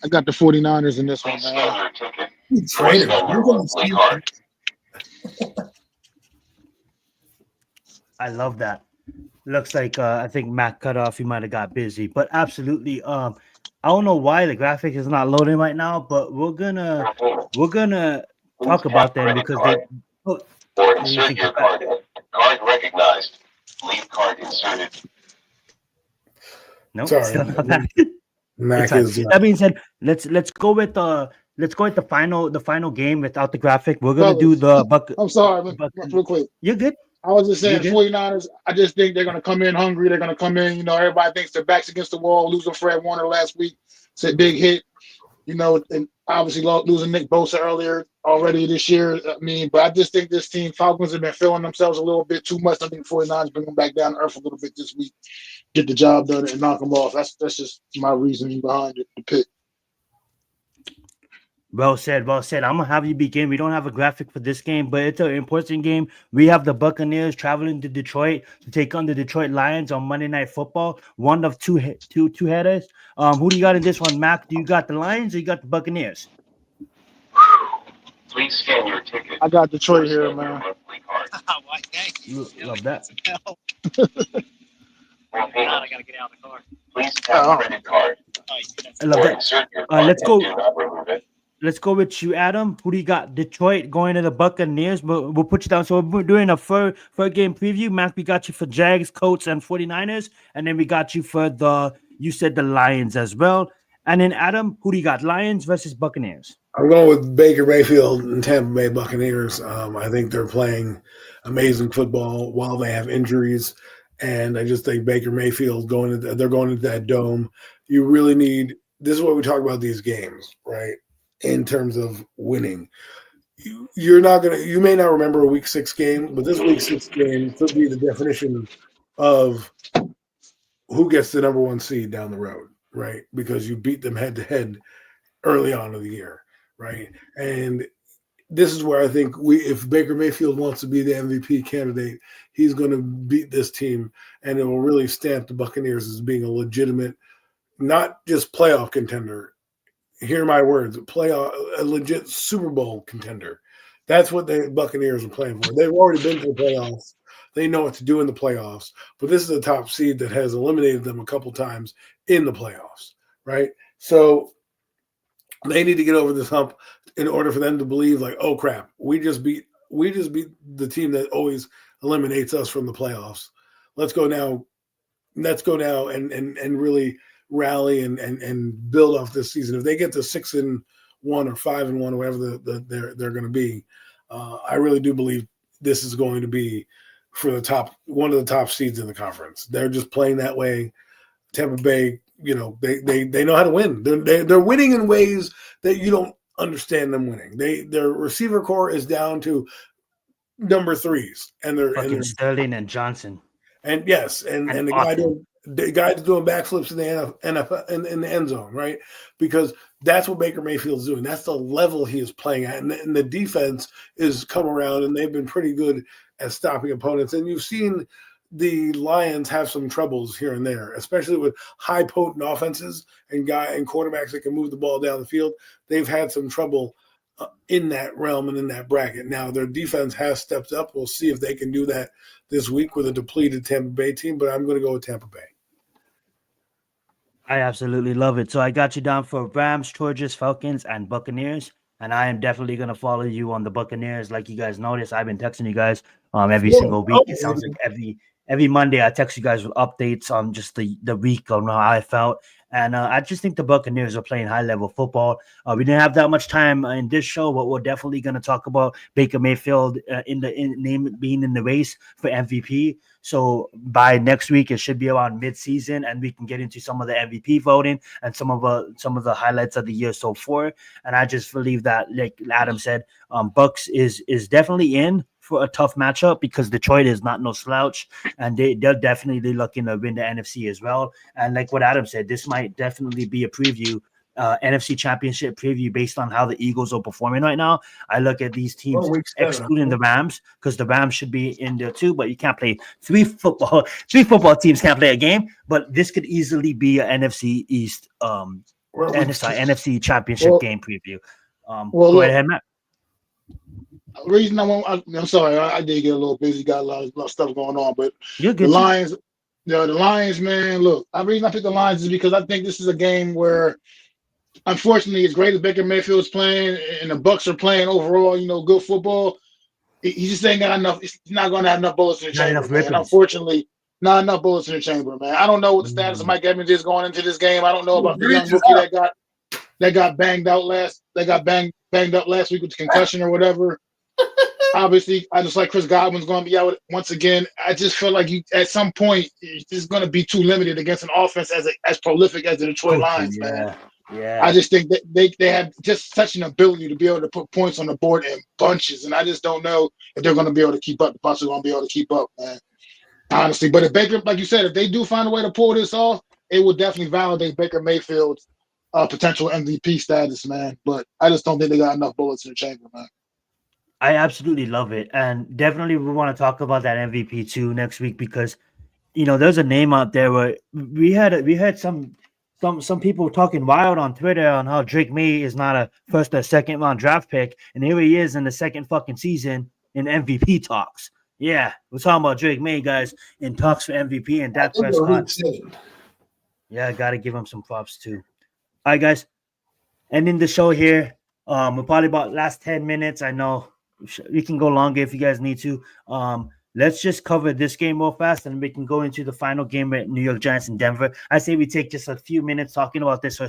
I got the 49ers in this one, man.
I love that. Looks like I think Matt cut off. He might have got busy, but absolutely. I don't know why the graphic is not loading right now, but we're gonna talk about them because they.
Or insert your card. Card recognized. Leave card inserted.
No,
sorry.
still not that.
That
being said, let's go with the final game without the graphic. We're gonna do the
I'm sorry, but real quick.
You're good.
I was just saying, 49ers, I just think they're going to come in hungry. They're going to come in, everybody thinks their back's against the wall, losing Fred Warner last week. It's a big hit, and obviously losing Nick Bosa earlier already this year. But I just think this team, Falcons, have been feeling themselves a little bit too much. I think 49ers bring them back down to earth a little bit this week, get the job done and knock them off. That's just my reasoning behind the pick.
Well said. I'm gonna have you begin. We don't have a graphic for this game, but it's an important game. We have the Buccaneers traveling to Detroit to take on the Detroit Lions on Monday Night Football. One of two headers. Who do you got in this one, Mac? Do you got the Lions or you got the Buccaneers?
Please scan your ticket.
I got Detroit
or
here,
scan your
man.
monthly card.
Why, thank you.
Love that.
For payment,
I gotta get out of the car.
please tap
Oh.
credit card
I love
or
that.
insert your card
Let's
and
go.
do not remove it.
Let's go with you, Adam. Who do you got? Detroit going to the Buccaneers. We'll put you down. So we're doing a third game preview. Mac, we got you for Jags, Colts, and 49ers. And then we got you for you said the Lions as well. And then Adam, who do you got? Lions versus Buccaneers.
I'm going with Baker Mayfield and Tampa Bay Buccaneers. I think they're playing amazing football while they have injuries. And I just think Baker Mayfield they're going into that dome. You really need – this is what we talk about these games, right? In terms of winning, you may not remember a week 6 game, but this week 6 game could be the definition of who gets the number 1 seed down the road, right? Because you beat them head to head early on in the year, right? And this is where I think if Baker Mayfield wants to be the MVP candidate, he's going to beat this team, and it will really stamp the Buccaneers as being a legitimate, not just playoff contender. Hear my words, a legit Super Bowl contender. That's what the Buccaneers are playing for. They've already been to the playoffs. They know what to do in the playoffs. But this is a top seed that has eliminated them a couple times in the playoffs, right? So they need to get over this hump in order for them to believe, like, oh crap, we just beat the team that always eliminates us from the playoffs. Let's go now and really rally and build off this season. If they get to 6-1 or 5-1, or whatever they're going to be, I really do believe this is going to be for one of the top seeds in the conference. They're just playing that way. Tampa Bay, they know how to win. They're winning in ways that you don't understand them winning. Their receiver core is down to number 3s, and they're
Sterling and Johnson.
And yes, and the guy's doing backflips in the NFL in the end zone, right? Because that's what Baker Mayfield's doing. That's the level he is playing at, and the defense is come around, and they've been pretty good at stopping opponents. And you've seen the Lions have some troubles here and there, especially with high potent offenses and quarterbacks that can move the ball down the field. They've had some trouble in that realm and in that bracket. Now their defense has stepped up. We'll see if they can do that this week with a depleted Tampa Bay team, but I'm going to go with Tampa Bay.
I absolutely love it. So I got you down for Rams, Chargers, Falcons, and Buccaneers. And I am definitely going to follow you on the Buccaneers. Like you guys notice, I've been texting you guys every single week. It sounds like every Monday I text you guys with updates on just the week on how I felt. And I just think the Buccaneers are playing high-level football. We didn't have that much time in this show, but we're definitely going to talk about Baker Mayfield being in the race for MVP. So by next week, it should be around mid-season, and we can get into some of the MVP voting and some of the highlights of the year so far. And I just believe that, like Adam said, Bucks is definitely in for a tough matchup because Detroit is not no slouch, and they're definitely looking to win the NFC as well. And like what Adam said, this might definitely be a preview, NFC Championship preview based on how the Eagles are performing right now. I look at these teams, excluding the Rams, because the Rams should be in there too, but you can't play three football teams can't play a game, but this could easily be an NFC East, NFC Championship game preview. Go ahead, Matt.
The reason I'm sorry, I did get a little busy, got a lot of stuff going on, but
You're good.
the Lions, man, look, the reason I picked the Lions is because I think this is a game where, unfortunately, as great as Baker Mayfield is playing and the Bucks are playing overall, good football, he just ain't got enough. He's not going to have enough bullets in the chamber, man. Unfortunately, not enough bullets in the chamber, man. I don't know what the status of Mike Evans is going into this game. I don't know about the young rookie that got banged up last week with the concussion or whatever. Obviously, I just like Chris Godwin's going to be out once again. I just feel like at some point it's going to be too limited against an offense as prolific as the Detroit Lions, man.
Yeah.
I just think that they have just such an ability to be able to put points on the board in bunches, and I just don't know if they're going to be able to keep up. The Bucs are going to be able to keep up, man. Honestly, but if Baker, like you said, if they do find a way to pull this off, it would definitely validate Baker Mayfield's potential MVP status, man. But I just don't think they got enough bullets in the chamber, man.
I absolutely love it. And definitely we want to talk about that MVP too next week because, there's a name out there where we had some some people talking wild on Twitter on how Drake Maye is not a first or second round draft pick, and here he is in the second fucking season in MVP talks. Yeah, we're talking about Drake Maye, guys, in talks for MVP and
I
Dak
think they're
Prescott.
insane.
Yeah, I gotta give him some props too. All right, guys, ending the show here. We're probably about last 10 minutes. I know we can go longer if you guys need to. Let's just cover this game real fast, and we can go into the final game at New York Giants in Denver. I say we take just a few minutes talking about this,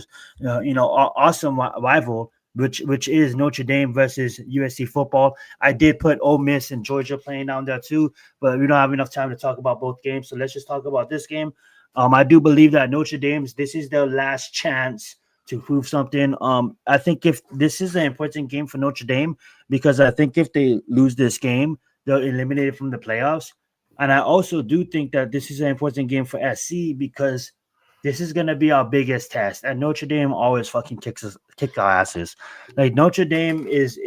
awesome rival, which is Notre Dame versus USC football. I did put Ole Miss and Georgia playing down there too, but we don't have enough time to talk about both games. So let's just talk about this game. I do believe that Notre Dame's this is their last chance to prove something. I think if this is an important game for Notre Dame, because I think if they lose this game, they're eliminated from the playoffs. And I also do think that this is an important game for SC because this is going to be our biggest test. And Notre Dame always fucking kick our asses. Like Notre Dame is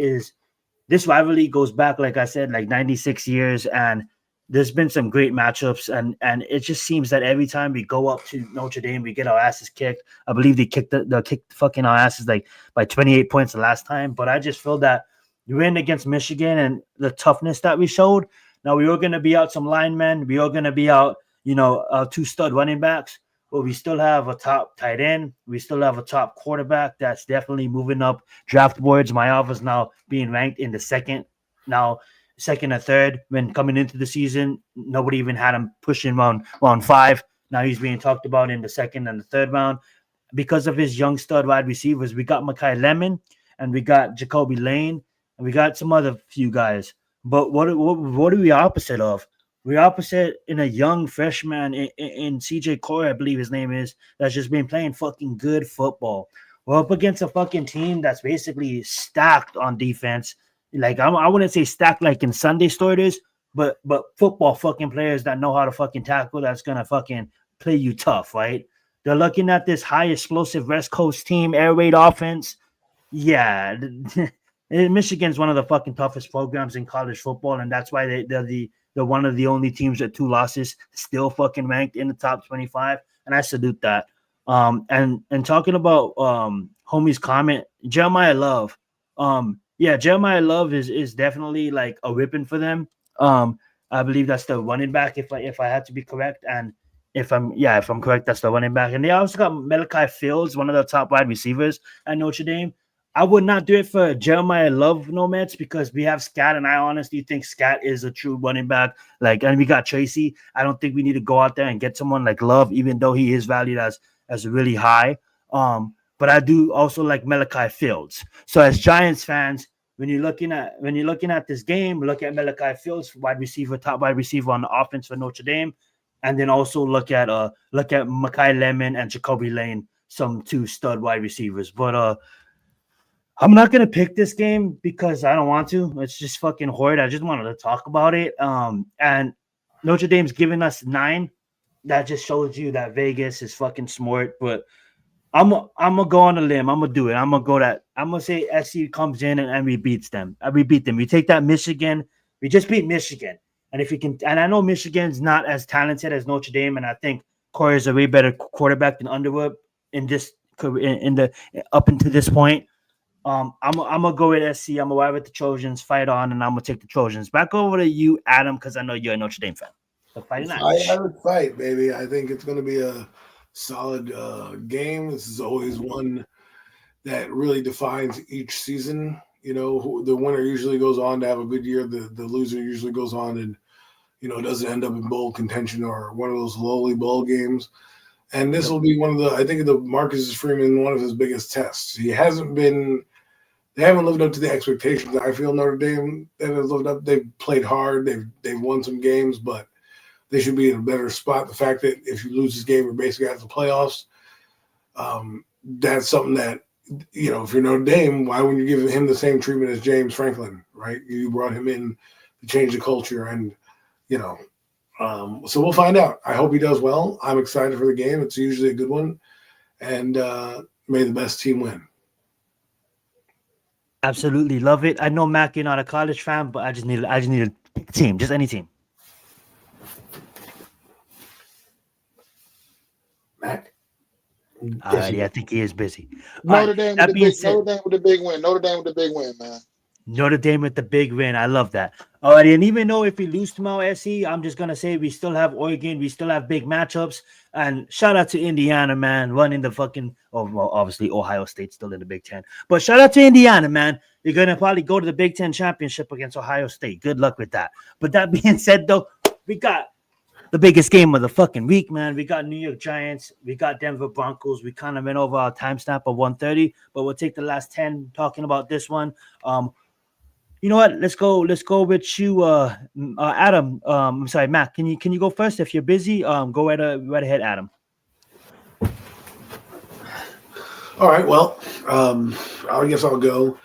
this rivalry goes back, like I said, like 96 years, and there's been some great matchups, and it just seems that every time we go up to Notre Dame, we get our asses kicked. I believe they kicked fucking our asses like by 28 points the last time, but I just feel that we win against Michigan and the toughness that we showed. Now we were going to be out some linemen, we are going to be out, two stud running backs, but we still have a top tight end. We still have a top quarterback that's definitely moving up draft boards. Mayava's now being ranked in the second or third. When coming into the season, nobody even had him pushing round 5. Now he's being talked about in the second and the third round because of his young stud wide receivers. We got Makai Lemon and we got Jacoby Lane and we got some other few guys. But what are we opposite of? We're opposite in a young freshman in CJ Corey, I believe his name is, that's just been playing fucking good football. We're up against a fucking team that's basically stacked on defense. Like I wouldn't say stacked like in Sunday starters, but football fucking players that know how to fucking tackle, that's gonna fucking play you tough, right? They're looking at this high explosive West Coast team, air raid offense. Yeah, Michigan's one of the fucking toughest programs in college football, and that's why they're one of the only teams with 2 losses, still fucking ranked in the top 25, and I salute that. And talking about homie's comment, Jeremiah Love, yeah, Jeremiah Love is definitely like a whipping for them. I believe that's the running back if I had to be correct, and if I'm correct, that's the running back. And they also got Malachi Fields, one of the top wide receivers at Notre Dame. I would not do it for Jeremiah Love Nomads because we have Scat, and I honestly think Scat is a true running back. Like, and we got Tracy. I don't think we need to go out there and get someone like Love, even though he is valued as really high. But I do also like Malachi Fields. So as Giants fans, when you're looking at this game, look at Malachi Fields, top wide receiver on the offense for Notre Dame, and then also look at Makai Lemon and Jacoby Lane, some 2 stud wide receivers. But I'm not gonna pick this game because I don't want to. It's just fucking horrid. I just wanted to talk about it. And Notre Dame's giving us 9. That just shows you that Vegas is fucking smart. But I'm gonna go on a limb. I'm gonna do it. I'm gonna say SC comes in and we beats them. We beat them. We take that Michigan. We just beat Michigan. And if we can, and I know Michigan's not as talented as Notre Dame, and I think Corey is a way better quarterback than Underwood in the up until this point. I'm gonna go with SC. I'm gonna ride with the Trojans, fight on, and I'm gonna take the Trojans. Back over to you, Adam, because I know you're a Notre Dame fan. So
I would fight, baby. I think it's gonna be a solid game. This is always one that really defines each season. The winner usually goes on to have a good year. The loser usually goes on and doesn't end up in bowl contention or one of those lowly bowl games. And this will be one of the Marcus Freeman, one of his biggest tests. They haven't lived up to the expectations. I feel Notre Dame that has lived up. They've played hard. They've won some games, but they should be in a better spot. The fact that if you lose this game, you're basically out of the playoffs. That's something that, if you're Notre Dame, why wouldn't you give him the same treatment as James Franklin, right? You brought him in to change the culture, and so we'll find out. I hope he does well. I'm excited for the game. It's usually a good one, and may the best team win.
Absolutely love it. I know, Mac, you're not a college fan, but I just need a team, just any team.
Mac,
Alrighty, I think he is busy. All
Notre
right.
Dame with
That
the
being
big
said,
Notre Dame with the big win. Notre Dame with the big win, man.
Notre Dame with the big win. I love that. All right, and even though if we lose tomorrow, SC, I'm just gonna say we still have Oregon, we still have big matchups. And shout out to Indiana, man, running the fucking. Oh, well, obviously Ohio State's still in the Big Ten, but shout out to Indiana, man. You're gonna probably go to the Big Ten championship against Ohio State. Good luck with that. But that being said, though, we got the biggest game of the fucking week, man. We got New York Giants, we got Denver Broncos. We kind of went over our timestamp of 1:30, but we'll take the last 10 talking about this one. You know what? Let's go with you, Adam. I'm sorry, Matt. Can you go first if you're busy? Go right ahead, Adam.
All right. Well, I guess I'll go.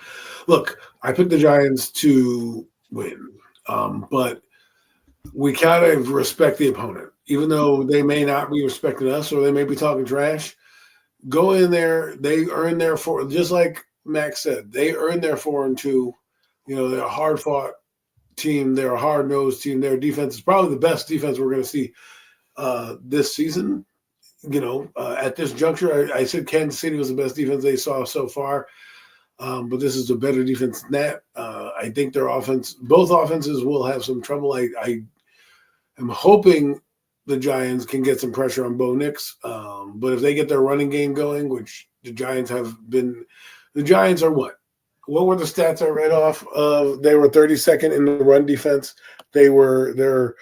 Look, I picked the Giants to win, but we kind of respect the opponent, even though they may not be respecting us or they may be talking trash. Go in there. They earn their four, just like Max said. They earn their 4-2. You know, they're a hard-fought team. They're a hard-nosed team. Their defense is probably the best defense we're going to see this season. You know, at this juncture, I said Kansas City was the best defense they saw so far, but this is a better defense than that. I think their offense, both offenses will have some trouble. I am hoping the Giants can get some pressure on Bo Nix, but if they get their running game going, which the Giants have been, the Giants are what? What were the stats I read off of? They were 32nd in the run defense. They're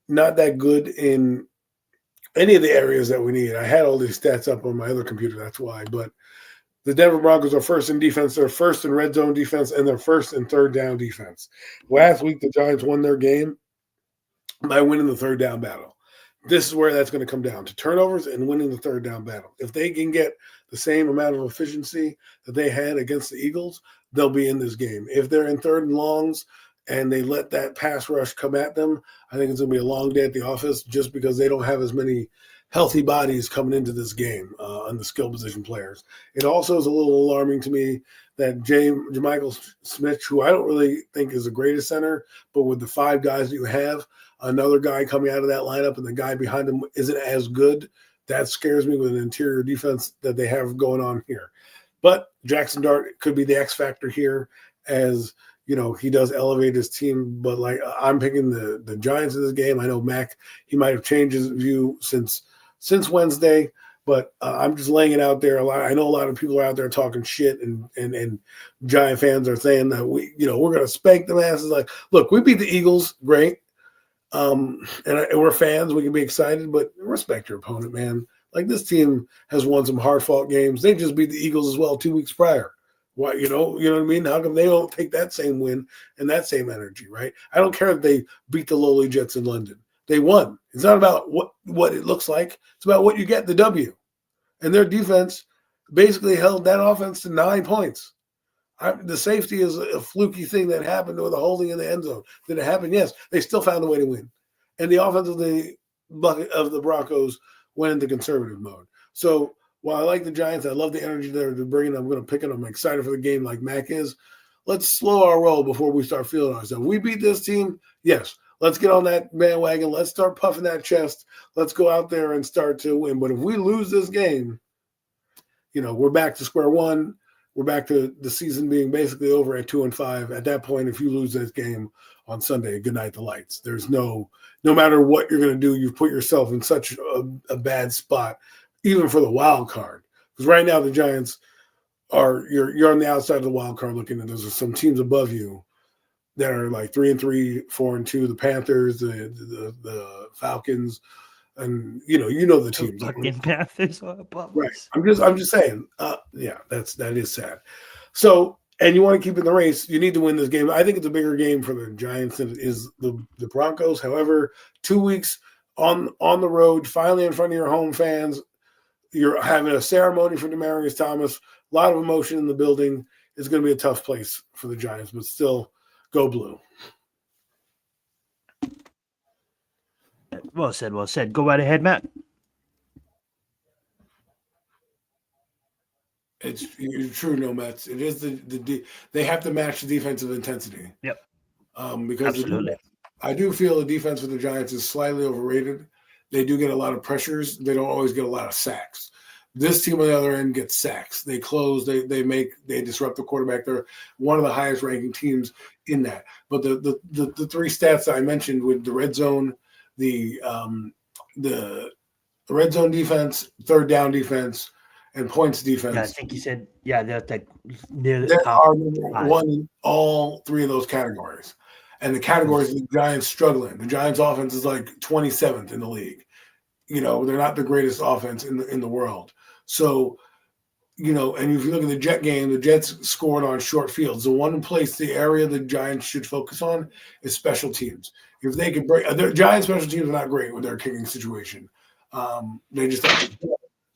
not that good in any of the areas that we need. I had all these stats up on my other computer, that's why. But the Denver Broncos are first in defense. They're first in red zone defense, and they're first in third down defense. Last week, the Giants won their game by winning the third down battle. This is where that's going to come down to turnovers and winning the third down battle. If they can get the same amount of efficiency that they had against the Eagles, they'll be in this game. If they're in third and longs and they let that pass rush come at them, I think it's going to be a long day at the office just because they don't have as many healthy bodies coming into this game on the skill position players. It also is a little alarming to me that Jermichael Smith, who I don't really think is the greatest center, but with the five guys that you have, another guy coming out of that lineup and the guy behind him isn't as good. That scares me with an interior defense that they have going on here. But Jackson Dart could be the X factor here as, you know, he does elevate his team. But, like, I'm picking the Giants in this game. I know Mac, he might have changed his view since Wednesday, but I'm just laying it out there. I know a lot of people are out there talking shit, and Giant fans are saying that we're going to spank them asses. Like, look, we beat the Eagles, great. And we're fans. We can be excited, but respect your opponent, man. Like, this team has won some hard-fought games. They just beat the Eagles as well 2 weeks prior. Why, you know what I mean? How come they don't take that same win and that same energy, right? I don't care if they beat the lowly Jets in London. They won. It's not about what it looks like. It's about what you get, the W. And their defense basically held that offense to 9 points. The safety is a fluky thing that happened, or the holding in the end zone. Did it happen? Yes. They still found a way to win. And the offense of the Broncos went into conservative mode. So while I like the Giants, I love the energy they're bringing. I'm going to pick it. I'm excited for the game like Mac is. Let's slow our roll before we start feeling ourselves. We beat this team. Yes. Let's get on that bandwagon. Let's start puffing that chest. Let's go out there and start to win. But if we lose this game, we're back to square one. We're back to the season being basically over at 2-5. At that point, if you lose this game on Sunday, good night the lights. There's no matter what you're going to do, you've put yourself in such a bad spot, even for the wild card. Because right now the Giants you're on the outside of the wild card looking at. There's some teams above you that are like 3-3, 4-2. The Panthers, the Falcons, and the teams.
Fucking Panthers are above
Right.
us.
I'm just saying. That is sad. So, and you want to keep in the race, you need to win this game. I think it's a bigger game for the Giants than it is the Broncos. However, 2 weeks on the road, finally in front of your home fans, you're having a ceremony for Demaryius Thomas. A lot of emotion in the building. It's going to be a tough place for the Giants, but still, go blue.
Well said, well said. Go right ahead, Matt.
You're true, no Mets. It is they have to match the defensive intensity.
Yep.
Because
Absolutely.
I do feel the defense for the Giants is slightly overrated. They do get a lot of pressures. They don't always get a lot of sacks. This team on the other end gets sacks. They close. They disrupt the quarterback. They're one of the highest ranking teams in that. But the three stats that I mentioned with the red zone, the red zone defense, third down defense, and points defense.
Yeah, I think you said they're like near the
They
top
are number
5.
one in all three of those categories. And the categories the Giants struggling. The Giants offense is like 27th in the league. They're not the greatest offense in the world. So, and if you look at the Jet game, the Jets scored on short fields. The one place, the area the Giants should focus on is special teams. If they could break, their Giants special teams are not great with their kicking situation. They just,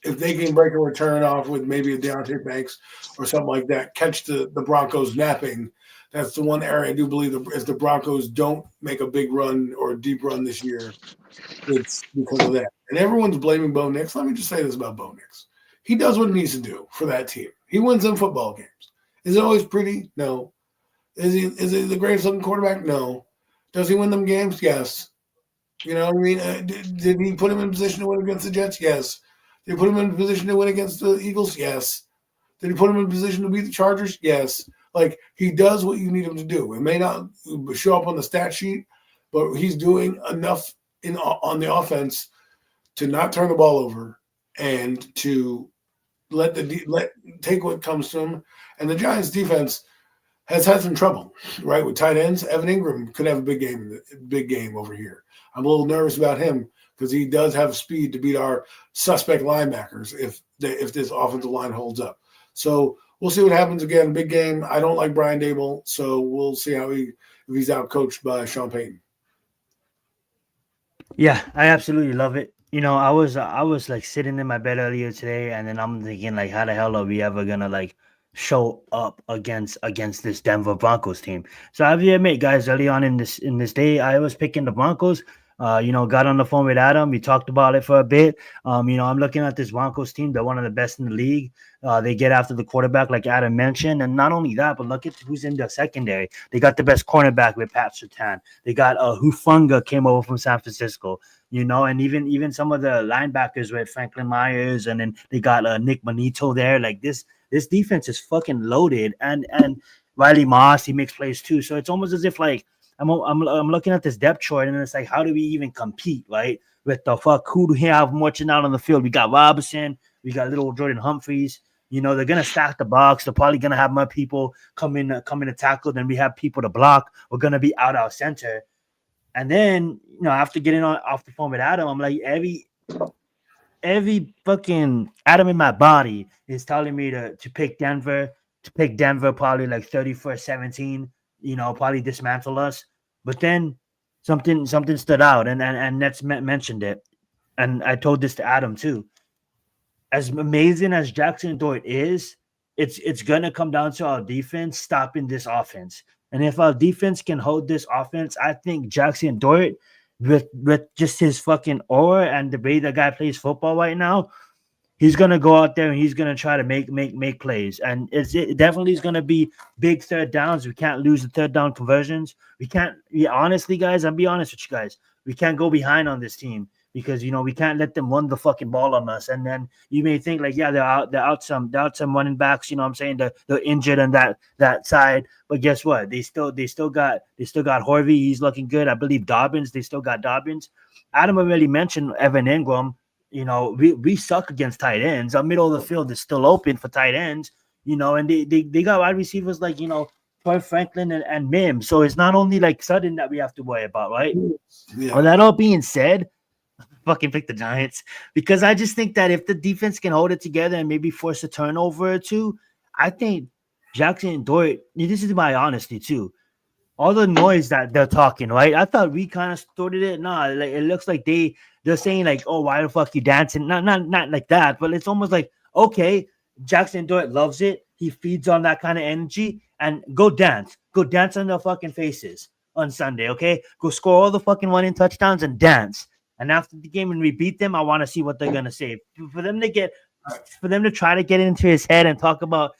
if they can break a return off with maybe a Deontay Banks or something like that, catch the Broncos napping. That's the one area I do believe if the Broncos don't make a big run or a deep run this year, it's because of that. And everyone's blaming Bo Nix. Let me just say this about Bo Nix. He does what he needs to do for that team. He wins them football games. Is it always pretty? No. Is he the greatest looking quarterback? No. Does he win them games? Yes. You know what I mean? Did he put him in position to win against the Jets? Yes. Did he put him in position to win against the Eagles? Yes. Did he put him in position to beat the Chargers? Yes. Like, he does what you need him to do. It may not show up on the stat sheet, but he's doing enough on the offense to not turn the ball over and to take what comes to him. And the Giants defense has had some trouble, right? With tight ends, Evan Ingram could have a big game over here. I'm a little nervous about him because he does have speed to beat our suspect linebackers if this offensive line holds up. So we'll see what happens again. Big game. I don't like Brian Dable, so we'll see if he's out coached by Sean Payton.
Yeah, I absolutely love it. I was like sitting in my bed earlier today, and then I'm thinking like, how the hell are we ever gonna like show up against this Denver Broncos team? So I have to admit, guys, early on in this day, I was picking the Broncos. Got on the phone with Adam. We talked about it for a bit. I'm looking at this Broncos team. They're one of the best in the league. They get after the quarterback, like Adam mentioned. And not only that, but look at who's in the secondary. They got the best cornerback with Pat Surtain. They got Hufanga came over from San Francisco, and even some of the linebackers with Franklin Myers. And then they got Nick Bonito there. Like this defense is fucking loaded. And Riley Moss, he makes plays too. So it's almost as if like, I'm looking at this depth chart, and it's like, how do we even compete, right? With the fuck, who do we have marching out on the field? We got Robinson, we got little Jordan Humphreys. They're gonna stack the box. They're probably gonna have more people come in to tackle than we have people to block. We're gonna be out our center, and then after getting off the phone with Adam, I'm like, every fucking atom in my body is telling me to pick Denver, probably like 31-17. Probably dismantle us. But then something stood out, and Nets mentioned it, and I told this to Adam too. As amazing as Jackson Dort is, it's gonna come down to our defense stopping this offense. And if our defense can hold this offense, I think Jackson Dort, with just his fucking aura and the way the guy plays football right now, he's gonna go out there and he's gonna try to make plays, and it definitely is gonna be big third downs. We can't lose the third down conversions. We can't. Honestly, guys, I'll be honest with you guys. We can't go behind on this team because we can't let them run the fucking ball on us. And then you may think like, yeah, they're out some running backs. I'm saying they're injured on that side, but guess what? They still got Harvey. He's looking good. I believe Dobbins. They still got Dobbins. Adam already mentioned Evan Ingram. We suck against tight ends. Our middle of the field is still open for tight ends, and they got wide receivers like, Troy Franklin and Mims. So it's not only like Sutton that we have to worry about, right? Yeah. Well, that all being said, fucking pick the Giants, because I just think that if the defense can hold it together and maybe force a turnover or two, I think Jackson and Dort, this is my honesty too. All the noise that they're talking, right? I thought we kind of started it. Nah, like it looks like they're saying like, oh, why the fuck you dancing? Not like that, but it's almost like, okay, Jackson Dort loves it. He feeds on that kind of energy, and go dance on their fucking faces on Sunday, okay? Go score all the fucking running touchdowns and dance. And after the game, when we beat them, I want to see what they're gonna say. For them to try to get into his head and talk about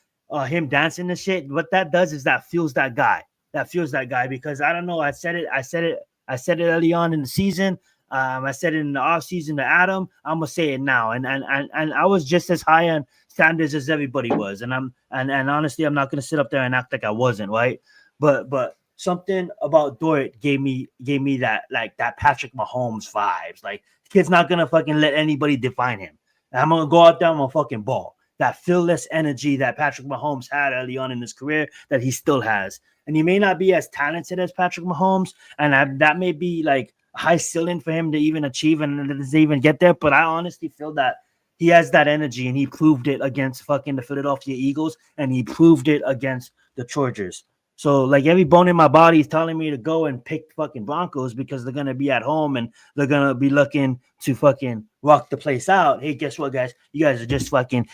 him dancing and shit, what that does is that fuels that guy. Because I don't know. I said it early on in the season. I said it in the offseason to Adam. I'm gonna say it now. And I was just as high on Sanders as everybody was. And honestly, I'm not gonna sit up there and act like I wasn't, right? But something about Dort gave me that that Patrick Mahomes vibes. Like, kid's not gonna fucking let anybody define him. And I'm gonna go out there, I'm gonna fucking ball. That fearless energy that Patrick Mahomes had early on in his career that he still has. And he may not be as talented as Patrick Mahomes, and that may be like a high ceiling for him to even achieve and to even get there. But I honestly feel that he has that energy, and he proved it against fucking the Philadelphia Eagles, and he proved it against the Chargers. So, like, every bone in my body is telling me to go and pick fucking Broncos because they're going to be at home and they're going to be looking to fucking rock the place out. Hey, guess what, guys? You guys are just fucking,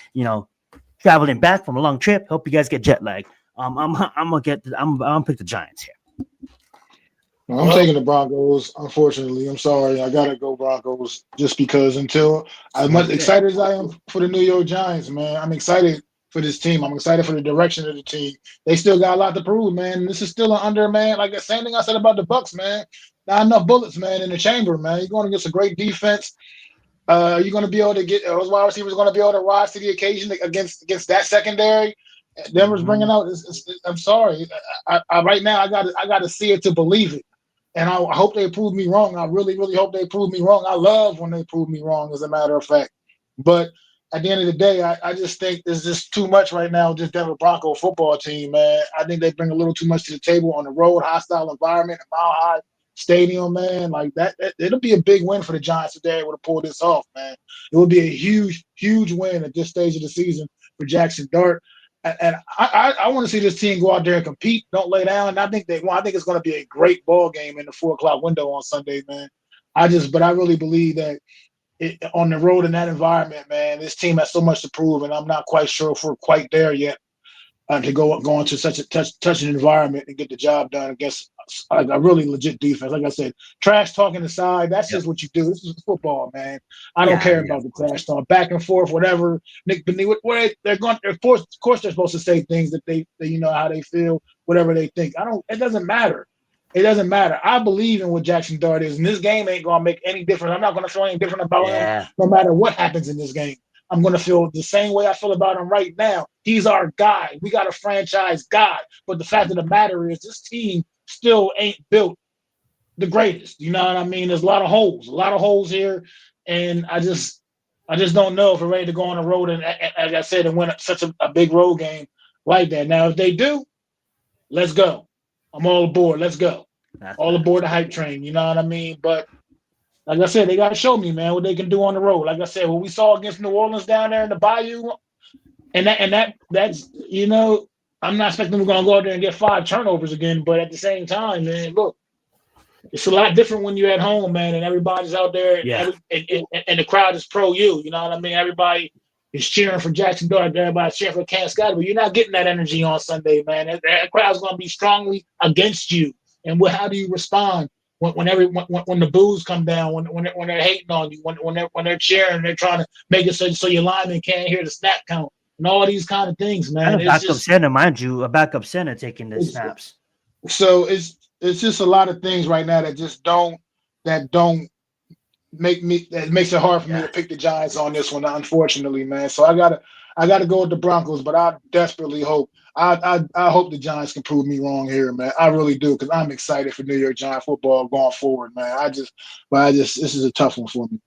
traveling back from a long trip. Hope you guys get jet lag. I'm gonna pick the Giants here.
I'm taking the Broncos, unfortunately. I'm sorry. I got to go Broncos just because until as much excited as I am for the New York Giants, man, I'm excited for this team. I'm excited for the direction of the team. They still got a lot to prove, man. This is still an under, man. Like the same thing I said about the Bucks, man. Not enough bullets, man, in the chamber, man. You're going against a great defense. You're going to be able to get those wide receivers going to be able to rise to the occasion against that secondary. Denver's bringing out. I'm sorry. I right now I got to see it to believe it. And I hope they prove me wrong. I really, really hope they prove me wrong. I love when they prove me wrong, as a matter of fact. But at the end of the day, I just think there's just too much right now with this Denver Bronco football team, man. I think they bring a little too much to the table on the road, hostile environment, a mile-high stadium, man. Like that, it'll be a big win for the Giants if they're able to pull this off, man. It would be a huge, huge win at this stage of the season for Jackson Dart. And I want to see this team go out there and compete, don't lay down. And I think it's going to be a great ball game in the 4:00 window on Sunday, man. But I really believe that on the road in that environment, man, this team has so much to prove, and I'm not quite sure if we're quite there yet to go into such a touching environment and get the job done against like a really legit defense. Like I said, trash talking aside, that's just what you do. This is football, man. I don't care about the trash talk, back and forth, whatever. Nick Benny, they're going. Of course, they're supposed to say things that they how they feel, whatever they think. It doesn't matter. It doesn't matter. I believe in what Jackson Dart is, and this game ain't gonna make any difference. I'm not gonna feel any different about him, no matter what happens in this game. I'm gonna feel the same way I feel about him right now. He's our guy. We got a franchise guy. But the fact of the matter is, this team still ain't built the greatest. You know what I mean? There's a lot of holes here, and I just don't know if we're ready to go on the road and, as I said, and win such a big road game like that. Now, if they do, let's go. I'm all aboard. Let's go. All aboard the hype train. You know what I mean? But like I said, they got to show me, man, what they can do on the road. Like I said, what we saw against New Orleans down there in the Bayou, that's I'm not expecting we're going to go out there and get 5 turnovers again. But at the same time, man, look, it's a lot different when you're at home, man, and everybody's out there, and the crowd is pro you. You know what I mean? Everybody is cheering for Jackson Dart. Everybody's cheering for Cam Scott, but you're not getting that energy on Sunday, man. That crowd's going to be strongly against you. And how do you respond when the boos come down, when they're hating on you, when they're cheering, they're trying to make it so your lineman can't hear the snap count and all these kind of things, man.
And a backup center, mind you, a backup center taking the snaps.
So it's just a lot of things right now that makes it hard for me to pick the Giants on this one, unfortunately, man. So I gotta go with the Broncos, but I desperately hope I hope the Giants can prove me wrong here, man. I really do, because I'm excited for New York Giant football going forward, man. This is a tough one for me.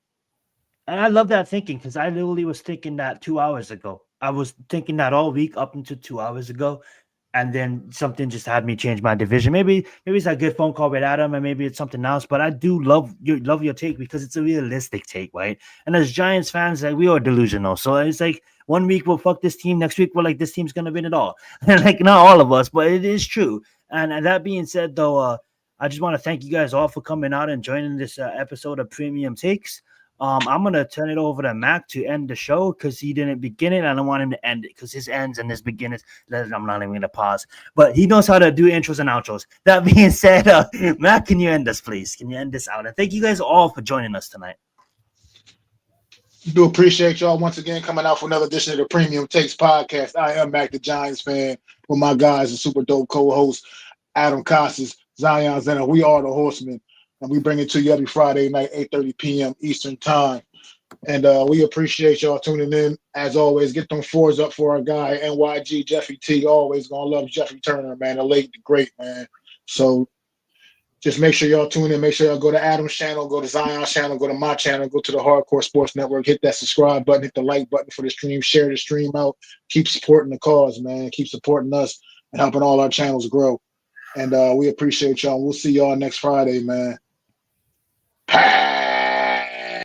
And I love that thinking, because I literally was thinking that 2 hours ago. I was thinking that all week up until 2 hours ago. And then something just had me change my division. Maybe it's a good phone call with Adam, and maybe it's something else. But I do love your take, because it's a realistic take, right? And as Giants fans, like, we are delusional. So it's like 1 week we'll fuck this team, next week we're like, this team's gonna win it all. And like, not all of us, but it is true. And that being said, though, I just want to thank you guys all for coming out and joining this episode of Premium Takes. I'm going to turn it over to Mac to end the show, because he didn't begin it. I don't want him to end it, because his ends and his beginnings, I'm not even going to pause. But he knows how to do intros and outros. That being said, Mac, can you end us, please? Can you end this out? And thank you guys all for joining us tonight.
Do appreciate y'all once again coming out for another edition of the Premium Takes podcast. I am Macdagiantsfan with my guys, the super dope co-host, Adam Coastas, Zion Zenith. We are the Horsemen. and we bring it to you every Friday night, 8:30 p.m. Eastern Time. And we appreciate y'all tuning in. As always, get them fours up for our guy, NYG Jeffrey T. Always gonna love Jeffrey Turner, man. The late, the great, man. So just make sure y'all tune in. Make sure y'all go to Adam's channel, go to Zion's channel, go to my channel, go to the Hardcore Sports Network, hit that subscribe button, hit the like button for the stream, share the stream out. Keep supporting the cause, man. Keep supporting us and helping all our channels grow. And we appreciate y'all. We'll see y'all next Friday, man.